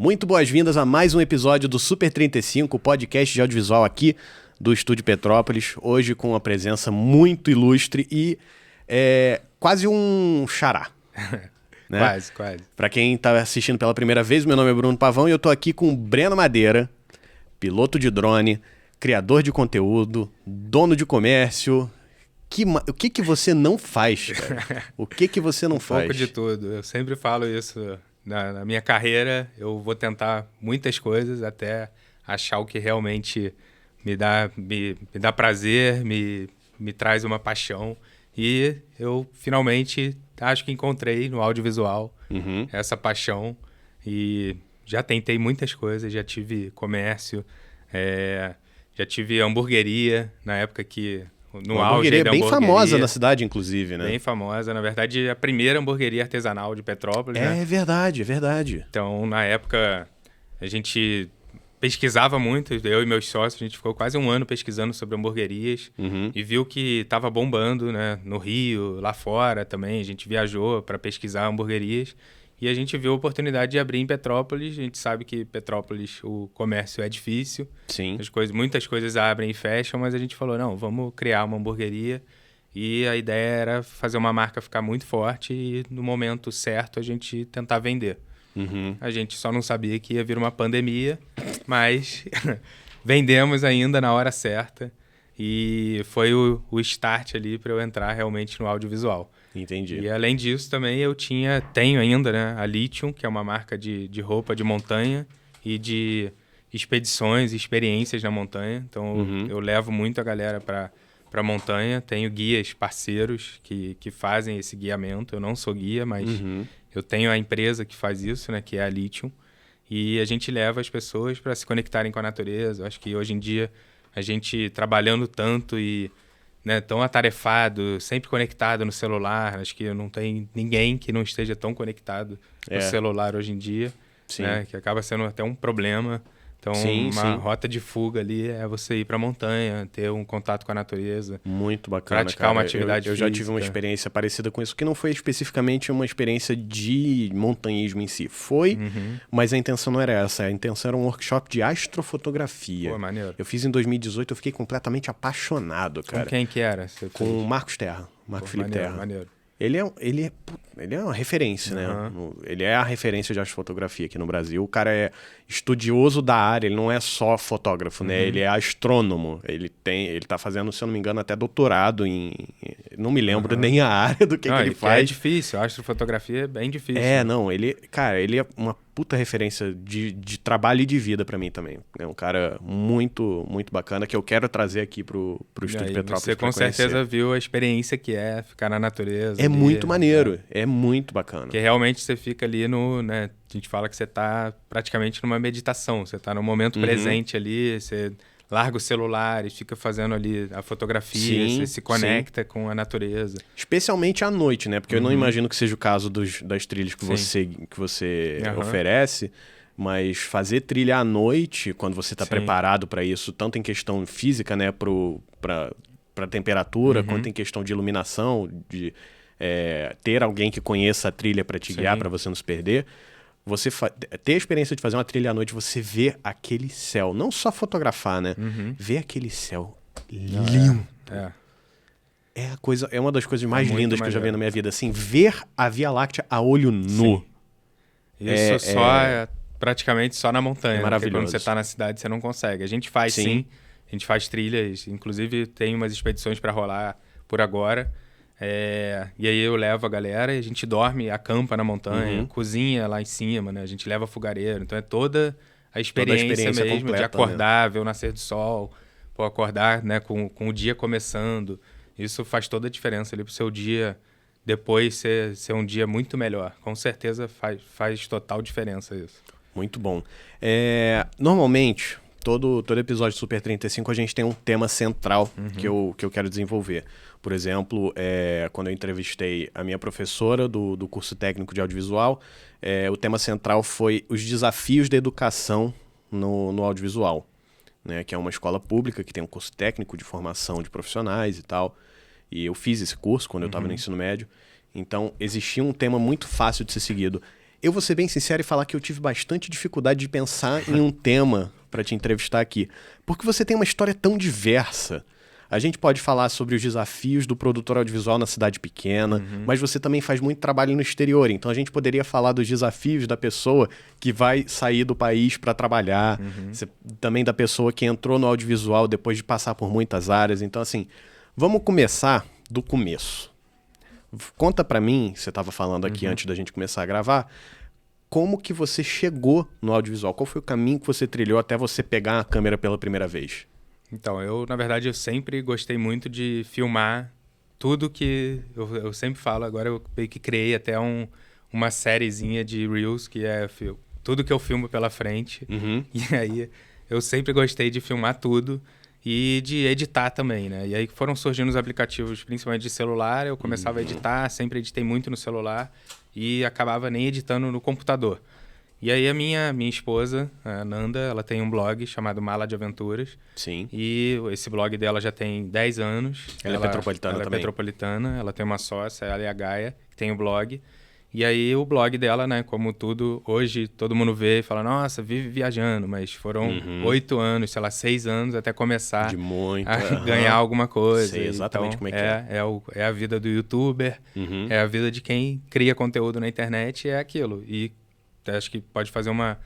Muito boas-vindas a mais um episódio do Super 35, podcast de audiovisual aqui do Estúdio Petrópolis. Hoje com uma presença muito ilustre e quase um xará. Né? Quase. Para quem está assistindo pela primeira vez, meu nome é Bruno Pavão e eu tô aqui com o Breno Madeira, piloto de drone, criador de conteúdo, dono de comércio. O que você não faz, cara? O que você não faz? Um pouco de tudo. Eu sempre falo isso. Na minha carreira, eu vou tentar muitas coisas até achar o que realmente me dá prazer, me traz uma paixão. E eu finalmente acho que encontrei no audiovisual essa paixão. E já tentei muitas coisas, já tive comércio, já tive hamburgueria na época que... No uma hamburgueria bem famosa na cidade, inclusive, né? Bem famosa. Na verdade, a primeira hamburgueria artesanal de Petrópolis, né? É verdade. Então, na época, a gente pesquisava muito. Eu e meus sócios, a gente ficou quase um ano pesquisando sobre hamburguerias. E viu que estava bombando, né? No Rio, lá fora também. A gente viajou para pesquisar hamburguerias. E a gente viu a oportunidade de abrir em Petrópolis. A gente sabe que Petrópolis, o comércio é difícil. Sim. Muitas coisas abrem e fecham, mas a gente falou, não, vamos criar uma hamburgueria. E a ideia era fazer uma marca ficar muito forte e no momento certo a gente tentar vender. A gente só não sabia que ia vir uma pandemia, mas vendemos ainda na hora certa. E foi o start ali para eu entrar realmente no audiovisual. Entendi. E além disso também tenho ainda, né, a Lithium, que é uma marca de roupa de montanha e de expedições e experiências na montanha. Então eu levo muito a galera para a montanha. Tenho guias parceiros que fazem esse guiamento. Eu não sou guia, mas eu tenho a empresa que faz isso, né, que é a Lithium. E a gente leva as pessoas para se conectarem com a natureza. Eu acho que hoje em dia a gente trabalhando tanto e... né, tão atarefado, sempre conectado no celular. Acho que não tem ninguém que não esteja tão conectado no celular hoje em dia, né, que acaba sendo até um problema. Então, rota de fuga ali é você ir para a montanha, ter um contato com a natureza. Muito bacana, praticar uma atividade eu já física. tive uma experiência parecida com isso, que não foi especificamente uma experiência de montanhismo em si. Foi, mas a intenção não era essa. A intenção era um workshop de astrofotografia. Pô, maneiro. Eu fiz em 2018, eu fiquei completamente apaixonado, cara. Com quem que era? Com o Marcos Terra, Marco Felipe Terra. Maneiro. Ele é uma referência, né? Ele é a referência de astrofotografia aqui no Brasil. O cara é estudioso da área, ele não é só fotógrafo, né? Ele é astrônomo. Ele tá fazendo, se eu não me engano, até doutorado em... Não me lembro nem a área do que ele faz. É difícil, a astrofotografia é bem difícil. Ele é uma puta referência de trabalho e de vida pra mim também. É um cara muito, muito bacana que eu quero trazer aqui pro Estúdio Petrópolis. Você com certeza viu a experiência que é ficar na natureza. É muito maneiro, é muito bacana. Porque realmente você fica ali né, a gente fala que você tá praticamente numa meditação, você tá no momento presente ali, você larga o celular e fica fazendo ali a fotografia, você se conecta com a natureza. Especialmente à noite, né? Porque eu não imagino que seja o caso das trilhas que você oferece, mas fazer trilha à noite, quando você está preparado para isso, tanto em questão física, né, para temperatura, quanto em questão de iluminação, de ter alguém que conheça a trilha para te guiar, para você não se perder. Você ter a experiência de fazer uma trilha à noite, você vê aquele céu, não só fotografar, né? Ver aquele céu lindo. É uma das coisas mais lindas que eu já vi na minha vida, assim, ver a Via Láctea a olho nu. Isso praticamente só na montanha, maravilhoso. Porque quando você está na cidade você não consegue. A gente faz a gente faz trilhas, inclusive tem umas expedições para rolar por agora. E aí eu levo a galera e a gente dorme, acampa na montanha, cozinha lá em cima, né? A gente leva fogareiro. Então é toda a experiência mesmo completa, de acordar, ver o nascer do sol, acordar, né, com o dia começando. Isso faz toda a diferença ali pro seu dia depois ser um dia muito melhor. Com certeza faz total diferença isso. Muito bom. Normalmente, todo episódio de Super 35 a gente tem um tema central que eu quero desenvolver. Por exemplo, quando eu entrevistei a minha professora do curso técnico de audiovisual, o tema central foi os desafios da educação no audiovisual, né? Que é uma escola pública que tem um curso técnico de formação de profissionais e tal. E eu fiz esse curso quando eu estava no ensino médio. Então, existia um tema muito fácil de ser seguido. eu vou ser bem sincero e falar que eu tive bastante dificuldade de pensar em um tema para te entrevistar aqui. Porque você tem uma história tão diversa. A gente pode falar sobre os desafios do produtor audiovisual na cidade pequena, mas você também faz muito trabalho no exterior. Então a gente poderia falar dos desafios da pessoa que vai sair do país para trabalhar, também da pessoa que entrou no audiovisual depois de passar por muitas áreas. Então, assim, vamos começar do começo. Conta para mim, você estava falando aqui antes da gente começar a gravar, como que você chegou no audiovisual? Qual foi o caminho que você trilhou até você pegar a câmera pela primeira vez? Então, na verdade, eu sempre gostei muito de filmar tudo que... Eu sempre falo, agora eu meio que criei até uma sériezinha de Reels, que é tudo que eu filmo pela frente. E aí, eu sempre gostei de filmar tudo e de editar também, né? E aí foram surgindo os aplicativos, principalmente de celular, eu começava a editar, sempre editei muito no celular e acabava nem editando no computador. E aí a minha esposa, a Nanda, ela tem um blog chamado Mala de Aventuras. Sim. E esse blog dela já tem 10 anos. Ela é petropolitana também? Ela é petropolitana, ela tem uma sócia, ela e a Gaia, que tem o blog. E aí o blog dela, né, como tudo, hoje todo mundo vê e fala, nossa, vive viajando, mas foram 8 anos, sei lá, 6 anos até começar a ganhar alguma coisa. Sei exatamente como é que é. É a vida do youtuber, é a vida de quem cria conteúdo na internet, é aquilo. E acho que pode fazer uma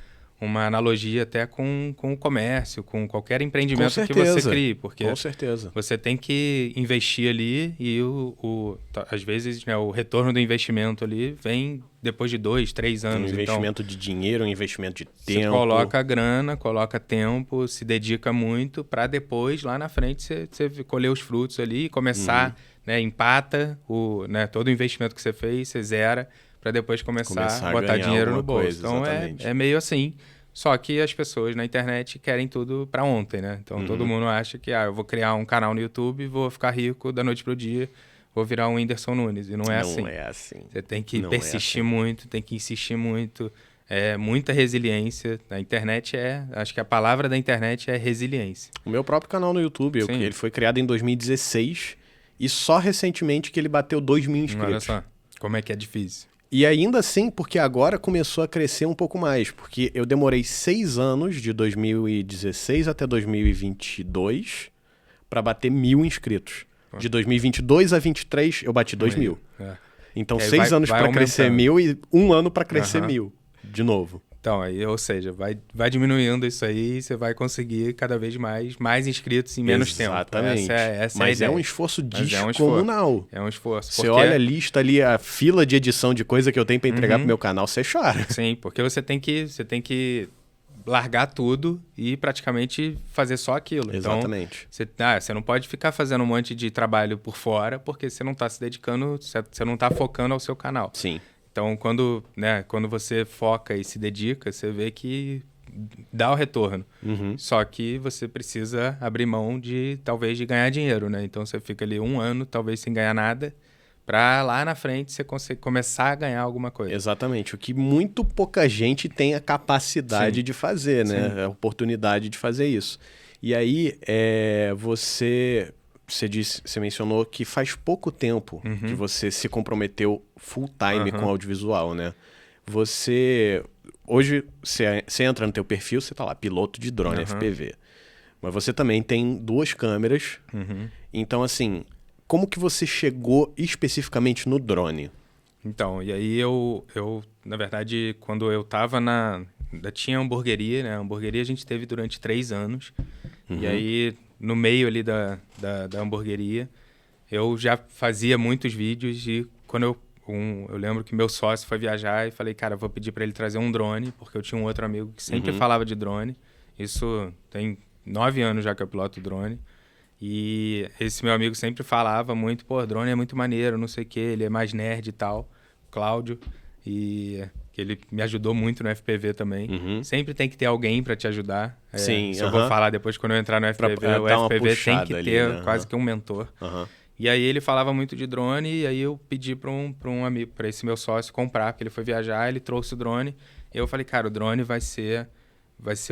analogia até com o comércio, com qualquer empreendimento que você crie. Porque com certeza. Você tem que investir ali e às vezes, né, o retorno do investimento ali vem depois de 2, 3 anos. Um investimento de dinheiro, um investimento de tempo. Você coloca grana, coloca tempo, se dedica muito para depois, lá na frente, você colher os frutos ali e começar, né, empata todo o investimento que você fez, você zera, para depois começar a botar dinheiro no bolso. Então é meio assim. Só que as pessoas na internet querem tudo para ontem, né? Então todo mundo acha que eu vou criar um canal no YouTube, vou ficar rico da noite pro dia, vou virar um Whindersson Nunes. E não é assim. Não é assim. Você tem que persistir muito, tem que insistir muito. Muita resiliência. A internet acho que a palavra da internet é resiliência. O meu próprio canal no YouTube, ele foi criado em 2016 e só recentemente que ele bateu 2 mil inscritos. Olha só, como é que é difícil. E ainda assim, porque agora começou a crescer um pouco mais, porque eu demorei 6 anos, de 2016 até 2022, para bater 1.000 inscritos. De 2022 a 2023, eu bati 2.000. Então, 6 anos para crescer 1.000 e 1 ano para crescer 1.000, de novo. Então, ou seja, vai diminuindo isso aí e você vai conseguir cada vez mais inscritos em menos tempo. Exatamente. Mas é um esforço descomunal. É um esforço. Você olha a lista ali, a fila de edição de coisa que eu tenho para entregar pro meu canal, você chora. Sim, porque você tem que largar tudo e praticamente fazer só aquilo. Exatamente. Então, você não pode ficar fazendo um monte de trabalho por fora porque você não está se dedicando, você não está focando ao seu canal. Sim. Então, quando você foca e se dedica, você vê que dá o retorno. Só que você precisa abrir mão talvez de ganhar dinheiro, né? Então, você fica ali 1 ano, talvez sem ganhar nada, para lá na frente você conseguir começar a ganhar alguma coisa. Exatamente. O que muito pouca gente tem a capacidade de fazer, né? A oportunidade de fazer isso. E aí, você mencionou que faz pouco tempo que você se comprometeu full time com audiovisual, né? Hoje, você entra no teu perfil, você tá lá, piloto de drone FPV. Mas você também tem 2 câmeras. Então, assim, como que você chegou especificamente no drone? Então, e aí eu na verdade, quando eu tava ainda tinha hamburgueria, né? A hamburgueria a gente teve durante 3 anos. E aí, no meio ali da hamburgueria, eu já fazia muitos vídeos e quando eu lembro que meu sócio foi viajar e falei, cara, vou pedir para ele trazer um drone, porque eu tinha um outro amigo que sempre falava de drone. Isso tem 9 anos já que eu piloto drone. E esse meu amigo sempre falava muito, pô, drone é muito maneiro, não sei o quê, ele é mais nerd e tal, Cláudio, e que ele me ajudou muito no FPV também. Sempre tem que ter alguém para te ajudar. Sim, eu vou falar depois quando eu entrar no FPV, o FPV tem que ter quase que um mentor. E aí ele falava muito de drone, e aí eu pedi para um amigo, para esse meu sócio comprar, porque ele foi viajar, ele trouxe o drone, e eu falei, cara, o drone vai ser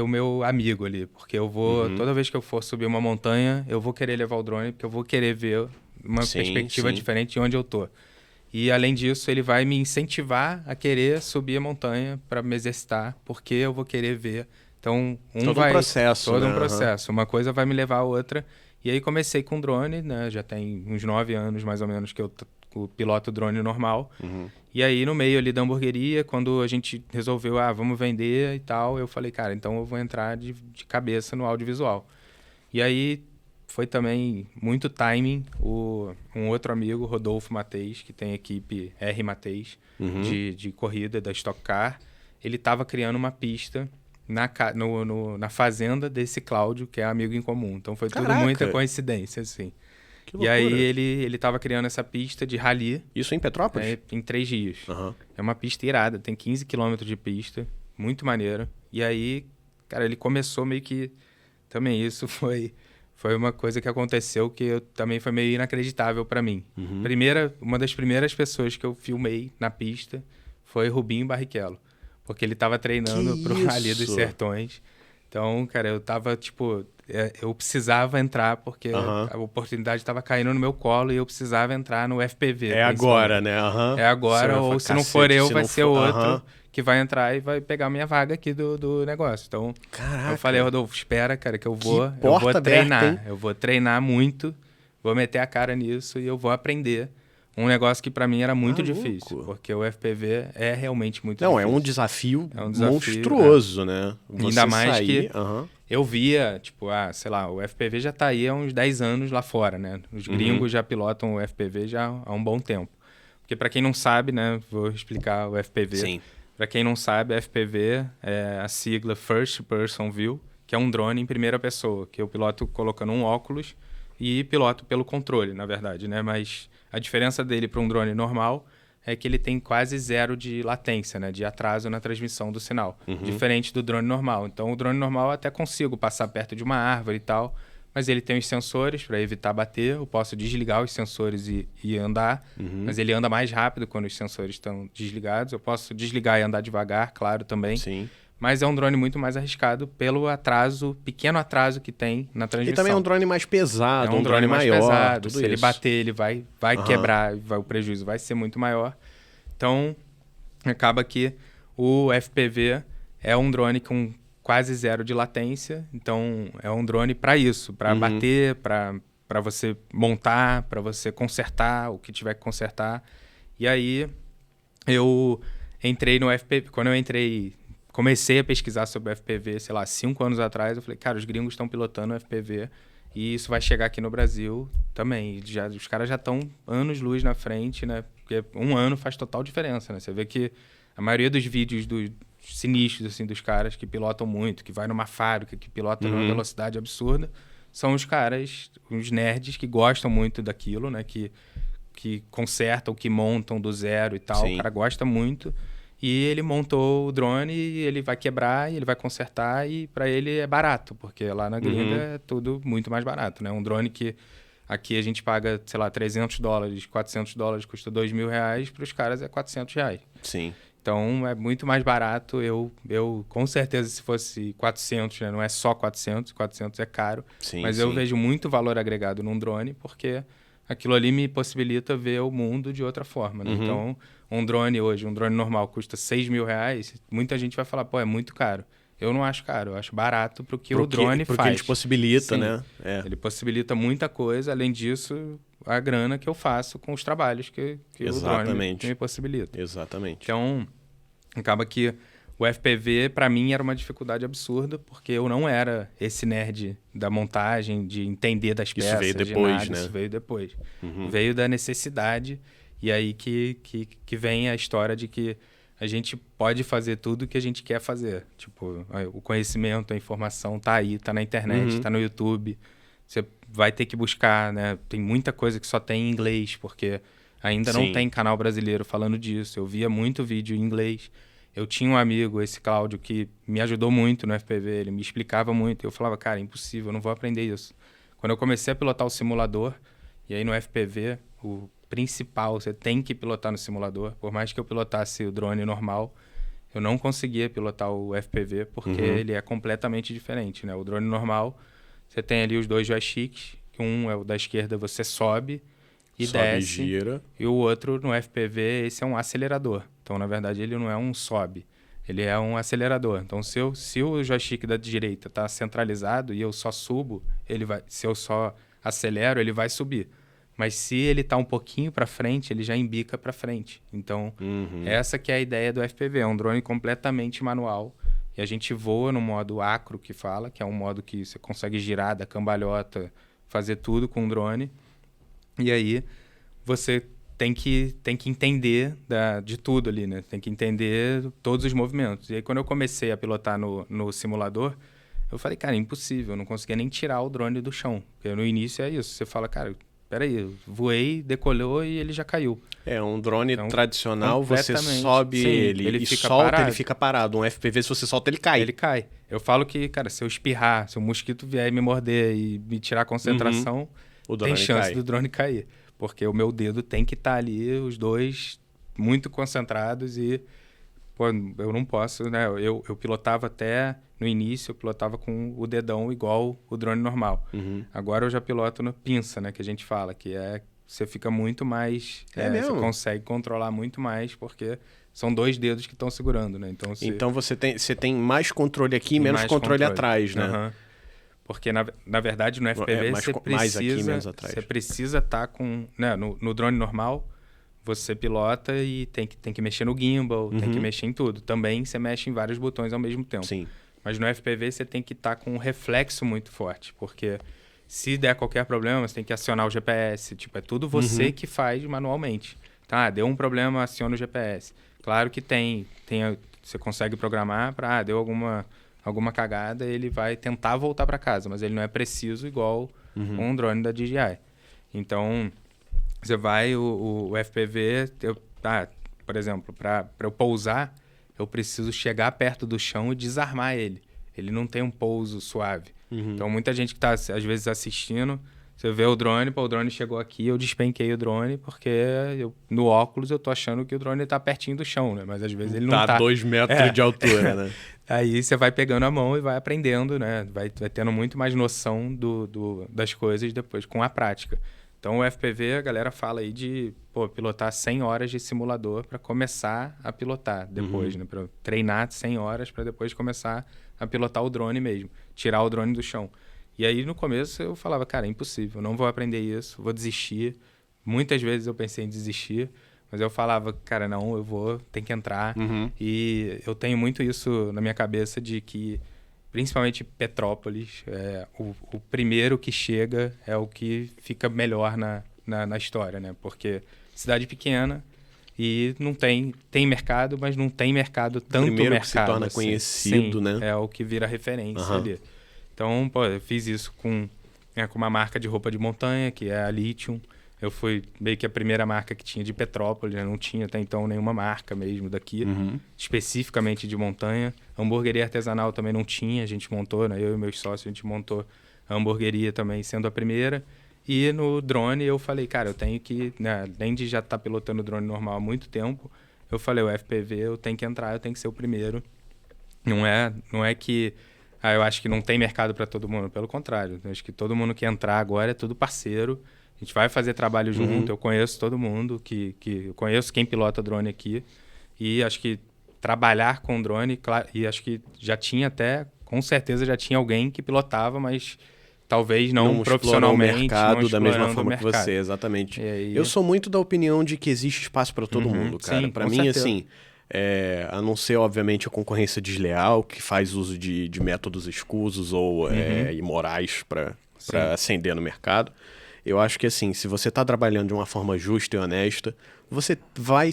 o meu amigo ali, porque eu vou, toda vez que eu for subir uma montanha, eu vou querer levar o drone, porque eu vou querer ver uma perspectiva diferente de onde eu tô. E, além disso, ele vai me incentivar a querer subir a montanha para me exercitar, porque eu vou querer ver. Então, todo um processo, todo né? um processo. Uma coisa vai me levar a outra. E aí comecei com drone, né? Já tem uns 9 anos, mais ou menos, que eu piloto drone normal. E aí, no meio ali da hamburgueria, quando a gente resolveu, vamos vender e tal, eu falei, cara, então eu vou entrar de cabeça no audiovisual. E aí, foi também muito timing. Um outro amigo, Rodolfo Mateis, que tem a equipe R Mateis, de corrida da Stock Car, ele estava criando uma pista na fazenda desse Cláudio, que é amigo em comum. Então foi tudo muita coincidência, assim. Que loucura. E aí ele tava criando essa pista de rally. Isso em Petrópolis? Em 3 dias. É uma pista irada, tem 15 quilômetros de pista, muito maneiro. E aí, cara, ele começou meio que... Também isso foi uma coisa que aconteceu que também foi meio inacreditável para mim. Uma das primeiras pessoas que eu filmei na pista foi Rubinho Barrichello. Porque ele tava treinando pro Rally dos Sertões. Então, cara, eu tava, tipo... eu precisava entrar porque a oportunidade estava caindo no meu colo e eu precisava entrar no FPV. É agora, né? É agora, ou se não for eu, vai ser outro que vai entrar e vai pegar a minha vaga aqui do negócio. Então, eu falei, Rodolfo, espera, cara, que eu vou treinar. Aberta, eu vou treinar muito, vou meter a cara nisso e eu vou aprender. Um negócio que para mim era muito difícil, porque o FPV é realmente muito difícil. Não, é um desafio monstruoso, né? Ainda mais que eu via, tipo, sei lá, o FPV já tá aí há uns 10 anos lá fora, né? Os gringos já pilotam o FPV já há um bom tempo. Porque para quem não sabe, né, vou explicar o FPV. Sim. Para quem não sabe, FPV é a sigla First Person View, que é um drone em primeira pessoa, que eu piloto colocando um óculos e piloto pelo controle, na verdade, né? Mas a diferença dele para um drone normal é que ele tem quase 0 de latência, né? De atraso na transmissão do sinal. Diferente do drone normal. Então, o drone normal eu até consigo passar perto de uma árvore e tal, mas ele tem os sensores para evitar bater. Eu posso desligar os sensores e andar, mas ele anda mais rápido quando os sensores estão desligados. Eu posso desligar e andar devagar, claro, também. Sim. Mas é um drone muito mais arriscado pelo pequeno atraso que tem na transmissão. E também é um drone mais pesado, um drone mais maior. Pesado. Se ele bater, ele vai quebrar, o prejuízo vai ser muito maior. Então, acaba que o FPV é um drone com quase 0 de latência. Então, é um drone para isso, para bater, para você montar, para você consertar o que tiver que consertar. E aí, eu entrei no FPV. Quando eu comecei a pesquisar sobre o FPV, sei lá, 5 anos atrás, eu falei, cara, os gringos estão pilotando o FPV e isso vai chegar aqui no Brasil também. Os caras já estão anos-luz na frente, né? Porque 1 ano faz total diferença, né? Você vê que a maioria dos vídeos sinistros, assim, dos caras que pilotam muito, que vai numa fábrica, que pilotam numa velocidade absurda, são os caras, os nerds que gostam muito daquilo, né? Que consertam, que montam do zero e tal. Sim. O cara gosta muito. E ele montou o drone e ele vai quebrar e ele vai consertar e para ele é barato, porque lá na gringa é tudo muito mais barato, né? Um drone que aqui a gente paga, sei lá, $300, $400, custa R$2.000, para os caras é R$400. Sim. Então é muito mais barato. Eu com certeza, se fosse 400, né? Não é só 400 é caro, mas eu vejo muito valor agregado num drone, porque aquilo ali me possibilita ver o mundo de outra forma, né? Então, um drone normal custa R$6.000, muita gente vai falar, pô, é muito caro. Eu não acho caro, eu acho barato o drone faz. Porque ele possibilita, sim, né? Ele possibilita muita coisa, além disso, a grana que eu faço com os trabalhos que o drone me possibilita. Exatamente. Então, acaba que o FPV, para mim, era uma dificuldade absurda, porque eu não era esse nerd da montagem, de entender das peças. Isso veio depois, né? Isso veio depois. Veio da necessidade, e aí que vem a história de que a gente pode fazer tudo o que a gente quer fazer. Tipo, o conhecimento, a informação tá aí, tá na internet, tá no YouTube. Você vai ter que buscar, né? Tem muita coisa que só tem em inglês, porque ainda não tem canal brasileiro falando disso. Eu via muito vídeo em inglês. Eu tinha um amigo, esse Cláudio, que me ajudou muito no FPV, ele me explicava muito. Eu falava, cara, é impossível, eu não vou aprender isso. Quando eu comecei a pilotar o simulador, e aí no FPV, o principal, você tem que pilotar no simulador. Por mais que eu pilotasse o drone normal, eu não conseguia pilotar o FPV, porque ele é completamente diferente, né? O drone normal, você tem ali os 2 joysticks, um é o da esquerda, você sobe, e sobe, desce. Gira. E o outro, no FPV, esse é um acelerador. Então, na verdade, ele não é um sobe. Ele é um acelerador. Então, se o joystick da direita está centralizado e eu só subo, se eu só acelero, ele vai subir. Mas se ele está um pouquinho para frente, ele já embica para frente. Então, essa que é a ideia do FPV. É um drone completamente manual. E a gente voa no modo acro, que fala, que é um modo que você consegue girar da cambalhota, fazer tudo com o drone. E aí, você tem que entender de tudo ali, né? Tem que entender todos os movimentos. E aí, quando eu comecei a pilotar no simulador, eu falei, cara, impossível. Eu não conseguia nem tirar o drone do chão. Porque no início é isso. Você fala, cara, peraí, eu voei, decolou e ele já caiu. É, um drone então, tradicional, você sobe ele e solta, parado. Ele fica parado. Um FPV, se você solta, ele cai. Ele cai. Eu falo que, cara, se eu espirrar, se um mosquito vier me morder e me tirar a concentração, tem chance do drone cair. Porque o meu dedo tem que estar ali, os dois muito concentrados e... Pô, eu não posso, né? Eu pilotava até no início, eu pilotava com o dedão igual o drone normal. Agora eu já piloto no pinça, né? Que a gente fala, que você fica muito mais... você consegue controlar muito mais, porque são 2 dedos que estão segurando, né? Então você tem mais controle aqui e menos controle atrás, né? Porque, na verdade, no FPV você precisa estar com... Né? No drone normal... Você pilota e tem que mexer no gimbal, tem que mexer em tudo. Também você mexe em vários botões ao mesmo tempo. Sim. Mas no FPV você tem que estar com um reflexo muito forte, porque se der qualquer problema, você tem que acionar o GPS. Tipo, é tudo você que faz manualmente. Tá, deu um problema, aciona o GPS. Claro que você consegue programar para, deu alguma cagada, ele vai tentar voltar para casa, mas ele não é preciso igual um drone da DJI. Então... Você vai, o FPV, por exemplo, para eu pousar, eu preciso chegar perto do chão e desarmar ele. Ele não tem um pouso suave. Então, muita gente que está, às vezes, assistindo, você vê o drone chegou aqui, eu despenquei o drone, porque no óculos eu tô achando que o drone está pertinho do chão, né? Mas, às vezes, ele não está. Tá 2 metros de altura, né? Aí você vai pegando a mão e vai aprendendo, né? Vai tendo muito mais noção das coisas depois, com a prática. Então, o FPV, a galera fala aí de pilotar 100 horas de simulador para começar a pilotar depois, né? Para treinar 100 horas para depois começar a pilotar o drone mesmo, tirar o drone do chão. E aí, no começo, eu falava, cara, é impossível, não vou aprender isso, vou desistir. Muitas vezes eu pensei em desistir, mas eu falava, cara, não, tem que entrar. E eu tenho muito isso na minha cabeça de que... Principalmente Petrópolis, o primeiro que chega é o que fica melhor na história, né? Porque cidade pequena e não tem mercado, mas não tem mercado tanto primeiro mercado. Que se torna assim. conhecido, Sim, né? É o que vira referência ali. Então, eu fiz isso com uma marca de roupa de montanha, que é a Lithium. Eu fui meio que a primeira marca que tinha de Petrópolis, né? Não tinha até então nenhuma marca mesmo daqui, especificamente de montanha. A hamburgueria artesanal também não tinha, a gente montou, né? Eu e meus sócios, a gente montou a hamburgueria também, sendo a primeira. E no drone eu falei, cara, eu tenho que, né? Além de já estar pilotando drone normal há muito tempo, eu falei, o FPV eu tenho que entrar, eu tenho que ser o primeiro. Não é que... eu acho que não tem mercado para todo mundo, pelo contrário. Eu acho que todo mundo que entrar agora é tudo parceiro. A gente vai fazer trabalho junto, eu conheço todo mundo, eu conheço quem pilota drone aqui. E acho que trabalhar com drone, claro, e acho que já tinha até, com certeza já tinha alguém que pilotava, mas talvez não profissionalmente. O mercado da mesma forma que você, exatamente. Aí... Eu sou muito da opinião de que existe espaço para todo mundo, cara. Para mim, certeza. Assim, a não ser, obviamente, a concorrência desleal, que faz uso de métodos escusos ou imorais para ascender no mercado. Eu acho que, assim, se você está trabalhando de uma forma justa e honesta, você vai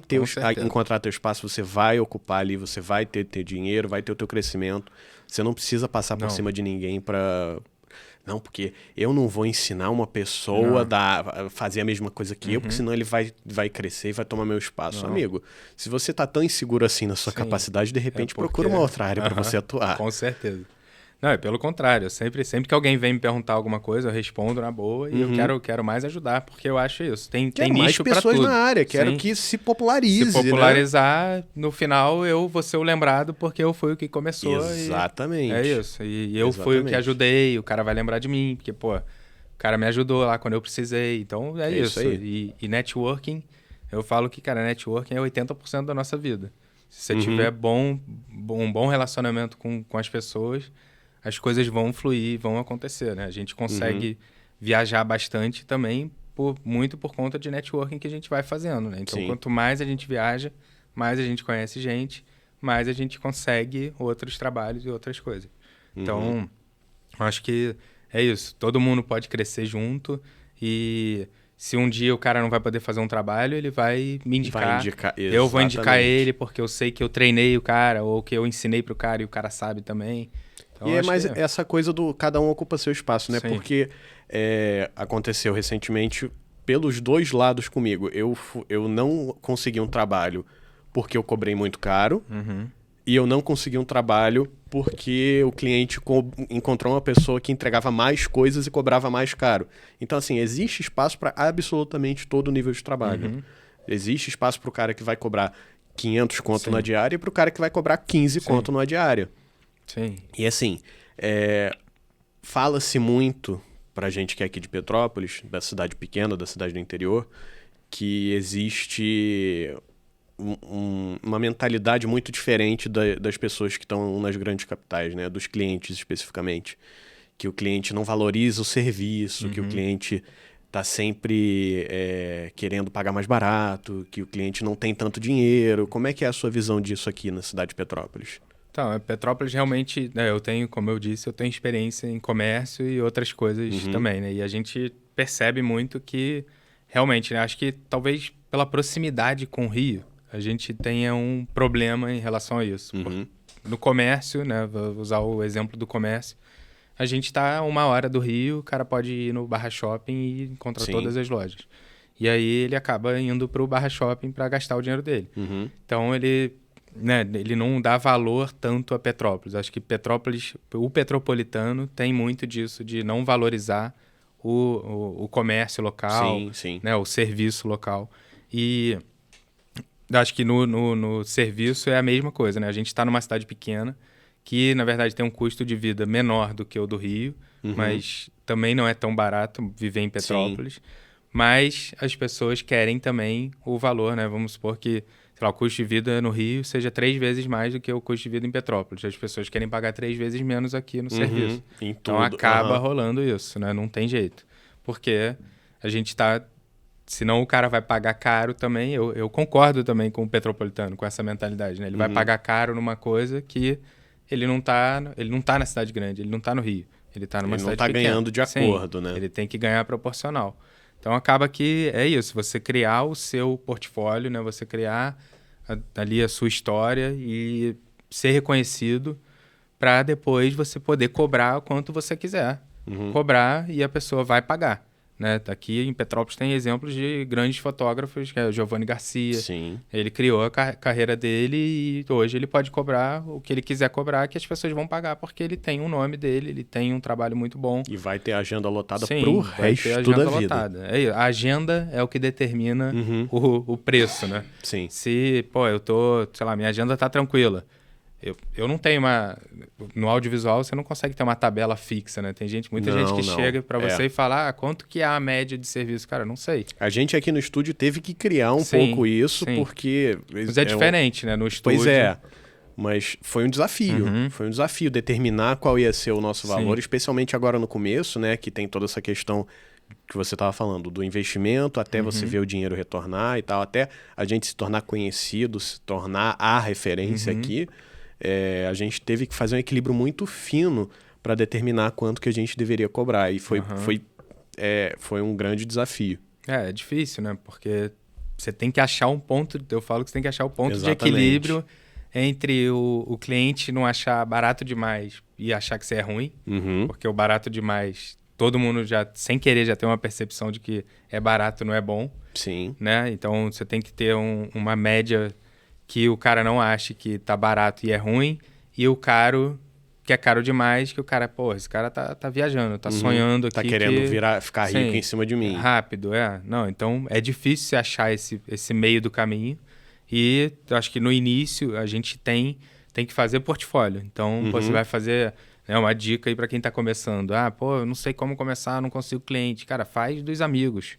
encontrar teu espaço, você vai ocupar ali, você vai ter dinheiro, vai ter o teu crescimento. Você não precisa passar por cima de ninguém para... Não, porque eu não vou ensinar uma pessoa a fazer a mesma coisa que eu, porque senão ele vai crescer e vai tomar meu espaço. Amigo, se você está tão inseguro assim na sua capacidade, de repente procura uma outra área para você atuar. Com certeza. Não, é pelo contrário. Sempre que alguém vem me perguntar alguma coisa, eu respondo na boa e eu quero mais ajudar, porque eu acho isso. Tem nicho para tudo. Mais pessoas na área, quero que se popularize. Se popularizar, no final eu vou ser o lembrado porque eu fui o que começou. Exatamente. É isso. E eu fui o que ajudei, o cara vai lembrar de mim, porque, o cara me ajudou lá quando eu precisei. Então, é isso. E networking, eu falo que, cara, networking é 80% da nossa vida. Se você tiver um bom relacionamento com as pessoas, as coisas vão fluir, vão acontecer, né? A gente consegue viajar bastante também, muito por conta de networking que a gente vai fazendo, né? Então, quanto mais a gente viaja, mais a gente conhece gente, mais a gente consegue outros trabalhos e outras coisas. Então, acho que é isso. Todo mundo pode crescer junto e... Se um dia o cara não vai poder fazer um trabalho, ele vai me indicar. Eu vou indicar ele porque eu sei que eu treinei o cara ou que eu ensinei pro cara e o cara sabe também. Então, e é mais essa coisa do cada um ocupa seu espaço, né? Sim. Porque aconteceu recentemente pelos dois lados comigo. Eu não consegui um trabalho porque eu cobrei muito caro e eu não consegui um trabalho porque o cliente encontrou uma pessoa que entregava mais coisas e cobrava mais caro. Então, assim, existe espaço para absolutamente todo nível de trabalho. Existe espaço para o cara que vai cobrar 500 conto na diária e para o cara que vai cobrar 15 conto na diária. Sim. E, assim, fala-se muito para a gente que é aqui de Petrópolis, da cidade pequena, da cidade do interior, que existe... uma mentalidade muito diferente das pessoas que estão nas grandes capitais, né? Dos clientes especificamente. Que o cliente não valoriza o serviço, que o cliente está sempre querendo pagar mais barato, que o cliente não tem tanto dinheiro. Como é que é a sua visão disso aqui na cidade de Petrópolis? Então, Petrópolis realmente, né, eu tenho, como eu disse, eu tenho experiência em comércio e outras coisas também, né? E a gente percebe muito que realmente, né, acho que talvez pela proximidade com o Rio, a gente tenha um problema em relação a isso. No comércio, né, vou usar o exemplo do comércio, a gente está a 1 hora do Rio, o cara pode ir no Barra Shopping e encontrar todas as lojas. E aí ele acaba indo para o Barra Shopping para gastar o dinheiro dele. Então ele não dá valor tanto a Petrópolis. Acho que Petrópolis, o petropolitano tem muito disso, de não valorizar o comércio local, né, o serviço local. E... acho que no serviço é a mesma coisa, né? A gente está numa cidade pequena que, na verdade, tem um custo de vida menor do que o do Rio, mas também não é tão barato viver em Petrópolis. Mas as pessoas querem também o valor, né? Vamos supor que, sei lá, o custo de vida no Rio seja 3 vezes mais do que o custo de vida em Petrópolis. As pessoas querem pagar 3 vezes menos aqui no serviço. Então acaba rolando isso, né? Não tem jeito. Porque a gente está... Senão o cara vai pagar caro também. Eu concordo também com o petropolitano, com essa mentalidade, né? Ele vai pagar caro numa coisa que ele não tá na cidade grande, ele não tá no Rio. Ele tá numa cidade pequena. Ele não tá ganhando de acordo, né? Ele tem que ganhar proporcional. Então acaba que é isso, você criar o seu portfólio, né? Você criar ali a sua história e ser reconhecido para depois você poder cobrar o quanto você quiser. Cobrar e a pessoa vai pagar. Né? Aqui em Petrópolis tem exemplos de grandes fotógrafos, que é o Giovanni Garcia. Ele criou a carreira dele e hoje ele pode cobrar o que ele quiser cobrar, que as pessoas vão pagar, porque ele tem um nome dele, ele tem um trabalho muito bom. E vai ter agenda lotada pro resto da vida. A agenda é o que determina o preço, né? Se, eu tô, sei lá, minha agenda tá tranquila. Eu não tenho uma... No audiovisual, você não consegue ter uma tabela fixa, né? Tem muita gente que chega para você e fala, quanto que é a média de serviço? Cara, não sei. A gente aqui no estúdio teve que criar um pouco isso, porque... Mas é diferente, né? No estúdio... Pois é. Mas foi um desafio. Foi um desafio determinar qual ia ser o nosso valor, especialmente agora no começo, né? Que tem toda essa questão que você estava falando, do investimento, até você ver o dinheiro retornar e tal, até a gente se tornar conhecido, se tornar a referência aqui. A gente teve que fazer um equilíbrio muito fino para determinar quanto que a gente deveria cobrar. E foi um grande desafio. É difícil, né? Porque você tem que achar um ponto... Eu falo que você tem que achar o ponto de equilíbrio entre o cliente não achar barato demais e achar que você é ruim. Porque o barato demais, todo mundo já, sem querer, já tem uma percepção de que é barato, não é bom. Né? Então, você tem que ter uma média... que o cara não ache que tá barato e é ruim, e o caro, que é caro demais, que o cara, esse cara tá viajando, tá sonhando aqui. Tá querendo ficar rico em cima de mim. Rápido, Não, então é difícil você achar esse meio do caminho, e eu acho que no início a gente tem que fazer portfólio. Então, você vai fazer né, uma dica aí para quem está começando. Pô, eu não sei como começar, não consigo cliente. Cara, faz dos amigos.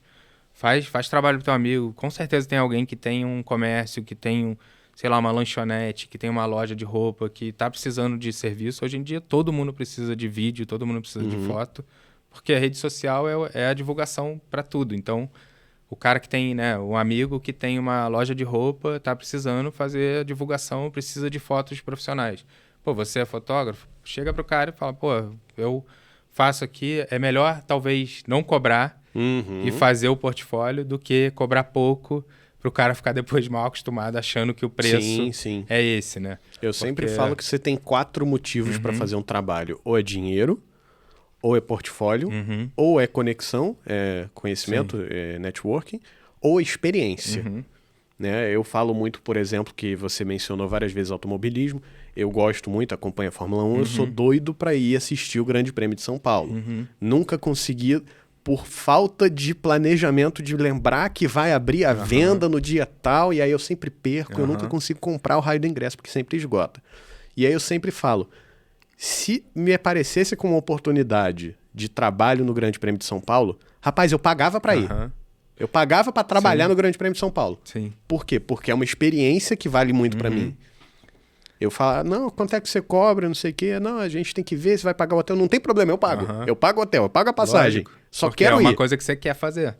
Faz trabalho pro teu amigo. Com certeza tem alguém que tem um comércio, que tem, sei lá, uma lanchonete, que tem uma loja de roupa, que tá precisando de serviço. Hoje em dia todo mundo precisa de vídeo, todo mundo precisa de foto, porque a rede social é a divulgação para tudo. Então, o cara que tem, né, um amigo que tem uma loja de roupa, tá precisando fazer a divulgação, precisa de fotos profissionais. Pô, você é fotógrafo? Chega pro cara e fala, pô, eu faço aqui, é melhor talvez não cobrar e fazer o portfólio do que cobrar pouco para o cara ficar depois mal acostumado achando que o preço é esse, né? Eu sempre falo que você tem 4 motivos para fazer um trabalho. Ou é dinheiro, ou é portfólio, ou é conexão, é conhecimento, é networking, ou experiência. Né? Eu falo muito, por exemplo, que você mencionou várias vezes automobilismo. Eu gosto muito, acompanho a Fórmula 1. Eu sou doido para ir assistir o Grande Prêmio de São Paulo. Nunca consegui, por falta de planejamento, de lembrar que vai abrir a venda no dia tal, e aí eu sempre perco, eu nunca consigo comprar o raio do ingresso, porque sempre esgota. E aí eu sempre falo, se me aparecesse como uma oportunidade de trabalho no Grande Prêmio de São Paulo, rapaz, eu pagava para ir. Eu pagava para trabalhar no Grande Prêmio de São Paulo. Por quê? Porque é uma experiência que vale muito para mim. Eu falo, não, quanto é que você cobra, não sei o quê. Não, a gente tem que ver se vai pagar o hotel. Não tem problema, eu pago. Eu pago o hotel, eu pago a passagem. Lógico, só quero ir. É uma coisa que você quer fazer.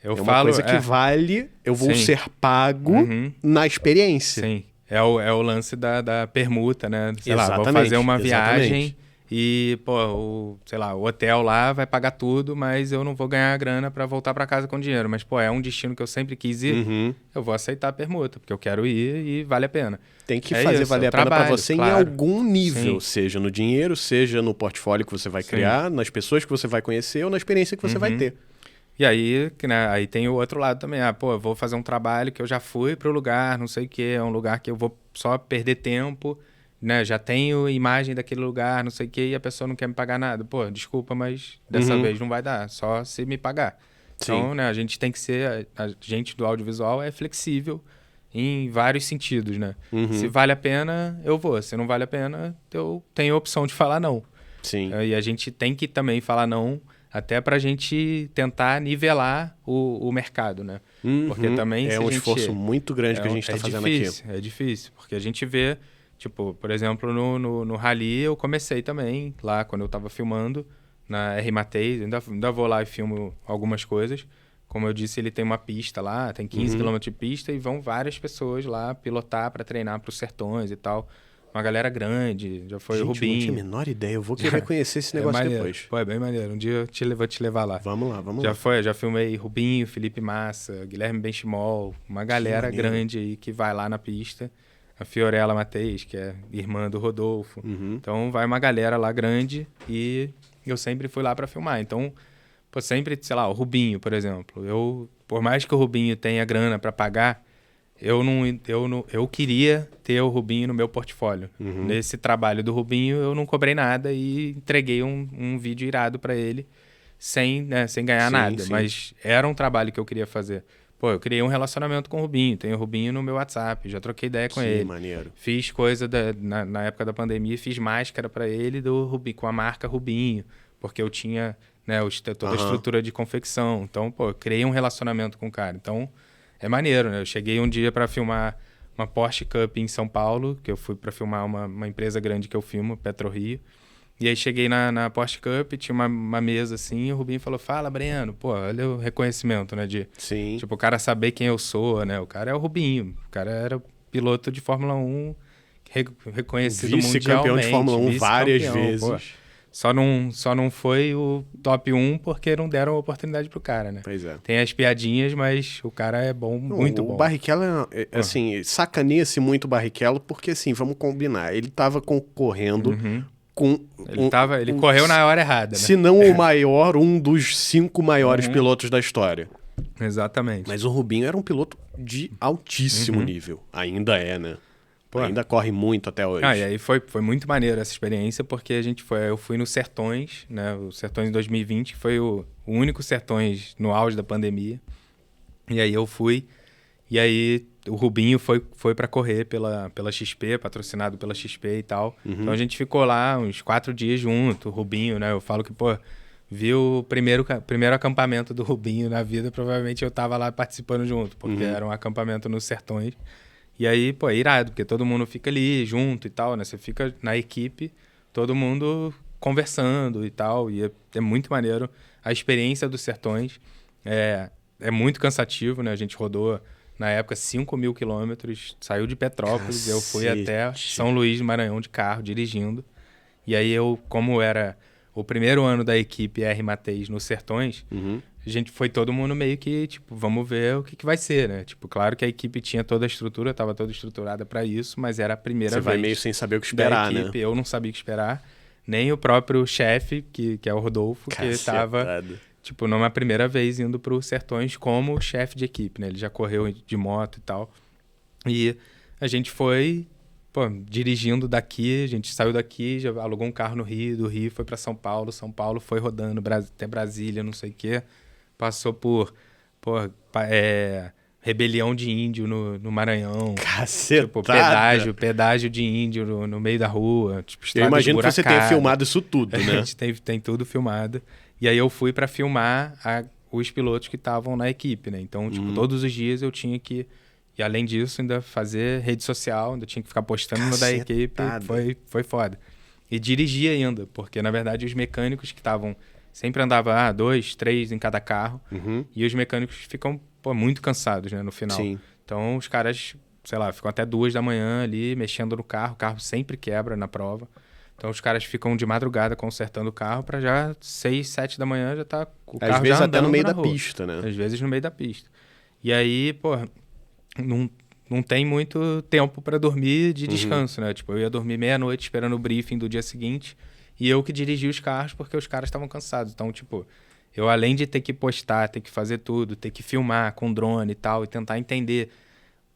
Uma coisa que vale, eu vou ser pago na experiência. Sim, é o lance da permuta, né? Sei lá, vou fazer uma viagem e, pô, sei lá, o hotel lá vai pagar tudo, mas eu não vou ganhar grana para voltar para casa com dinheiro. Mas, pô, é um destino que eu sempre quis ir, eu vou aceitar a permuta, porque eu quero ir e vale a pena. Tem que fazer valer a pena para você em algum nível, seja no dinheiro, seja no portfólio que você vai criar, nas pessoas que você vai conhecer ou na experiência que você vai ter. E aí, né, aí tem o outro lado também. Pô, eu vou fazer um trabalho que eu já fui para o lugar, não sei o quê, é um lugar que eu vou só perder tempo, né? Já tenho imagem daquele lugar, não sei o quê, e a pessoa não quer me pagar nada. Pô, desculpa, mas dessa vez não vai dar, só se me pagar. Então, né, a gente tem que ser, a gente do audiovisual é flexível em vários sentidos, né? Se vale a pena, eu vou. Se não vale a pena, eu tenho a opção de falar não. E a gente tem que também falar não, até para a gente tentar nivelar o mercado, né? Porque também é um esforço muito grande que a gente está fazendo aqui. É difícil, porque a gente vê, tipo, por exemplo, no Rally eu comecei também, lá quando eu estava filmando, na R. Mateis, ainda vou lá e filmo algumas coisas. Como eu disse, ele tem uma pista lá, tem 15 km de pista e vão várias pessoas lá pilotar para treinar para os sertões e tal. Uma galera grande, já foi o Rubinho. Eu não tinha a menor ideia, eu vou querer conhecer esse negócio depois. Pô, é bem maneiro, um dia eu vou te levar lá. Vamos lá. Já filmei Rubinho, Felipe Massa, Guilherme Benchimol, uma galera grande aí que vai lá na pista. A Fiorella Mateis, que é irmã do Rodolfo. Então vai uma galera lá grande e eu sempre fui lá para filmar. Então, pô, sempre, sei lá, o Rubinho, por exemplo. Por mais que o Rubinho tenha grana para pagar, eu queria ter o Rubinho no meu portfólio. Nesse trabalho do Rubinho, eu não cobrei nada e entreguei um vídeo irado para ele sem ganhar nada. Mas era um trabalho que eu queria fazer. Pô, eu criei um relacionamento com o Rubinho. Tenho o Rubinho no meu WhatsApp. Já troquei ideia com ele. Maneiro. Fiz coisa na época da pandemia. Fiz máscara para ele com a marca Rubinho. Porque eu tinha, né, toda a estrutura de confecção. Então, pô, eu criei um relacionamento com o cara. Então, é maneiro, né? Eu cheguei um dia para filmar uma Porsche Cup em São Paulo, que eu fui para filmar uma empresa grande que eu filmo, PetroRio. E aí cheguei na Porsche Cup, tinha uma mesa assim, e o Rubinho falou, fala, Breno. Pô, olha o reconhecimento, né? Tipo, o cara saber quem eu sou, né? O cara é o Rubinho. O cara era piloto de Fórmula 1, reconhecido mundialmente. Vice-campeão de Fórmula 1 várias vezes. Pô. Só não foi o top 1 porque não deram oportunidade pro cara, né? Pois é. Tem as piadinhas, mas o cara é bom, muito bom. O Barrichello, assim, sacaneia-se muito o Barrichello porque, assim, vamos combinar, ele tava concorrendo com... Ele correu na hora errada, né? Se não o maior, um dos 5 maiores pilotos da história. Exatamente. Mas o Rubinho era um piloto de altíssimo nível. Ainda é, né? Pô, ainda corre muito até hoje. E aí foi muito maneiro essa experiência, porque eu fui no Sertões, né? O Sertões 2020, que foi o único Sertões no auge da pandemia. E aí eu fui, e aí o Rubinho foi para correr pela XP, patrocinado pela XP e tal. Então a gente ficou lá uns 4 dias junto, o Rubinho, né? Eu falo que, pô, vi o primeiro acampamento do Rubinho na vida, provavelmente eu tava lá participando junto, porque era um acampamento nos Sertões. E aí, pô, é irado, porque todo mundo fica ali junto e tal, né? Você fica na equipe, todo mundo conversando e tal, e é muito maneiro. A experiência dos Sertões é muito cansativo, né? A gente rodou, na época, 5.000 quilômetros, saiu de Petrópolis, eu fui até São Luís do Maranhão de carro, dirigindo. E aí como era o primeiro ano da equipe R Mateis nos Sertões, a gente foi todo mundo meio que, tipo, vamos ver o que vai ser, né? Tipo, claro que a equipe tinha toda a estrutura, estava toda estruturada para isso, mas era a primeira vez. Você vai meio sem saber o que esperar, da equipe. né? Eu não sabia o que esperar, nem o próprio chefe, que é o Rodolfo, que estava, tipo, numa primeira vez indo para os Sertões como chefe de equipe, né? Ele já correu de moto e tal. E a gente foi, pô, dirigindo daqui, a gente saiu daqui, já alugou um carro no Rio, do Rio foi para São Paulo foi rodando até Brasília, não sei o quê. Passou por rebelião de índio no Maranhão. Cacetada. Tipo, pedágio de índio no meio da rua. Tipo, eu imagino que você tenha filmado isso tudo, né? A gente tem tudo filmado. E aí eu fui para filmar os pilotos que estavam na equipe, né? Então, tipo, todos os dias eu tinha que... E além disso, ainda fazer rede social, ainda tinha que ficar postando no da equipe. Foi foda. E dirigir ainda, porque, na verdade, os mecânicos que estavam... Sempre andava 2, 3 em cada carro. E os mecânicos ficam muito cansados, né, no final. Sim. Então, os caras, sei lá, ficam até 2 da manhã ali, mexendo no carro. O carro sempre quebra na prova. Então, os caras ficam de madrugada consertando o carro para já 6, 7 da manhã já tá o carro às vezes já até no meio da rua. pista, né? Às vezes no meio da pista. E aí, pô, não tem muito tempo para dormir de descanso, né? Tipo, eu ia dormir meia-noite esperando o briefing do dia seguinte e eu que dirigi os carros porque os caras estavam cansados. Então, tipo, eu além de ter que postar, ter que fazer tudo, ter que filmar com drone e tal e tentar entender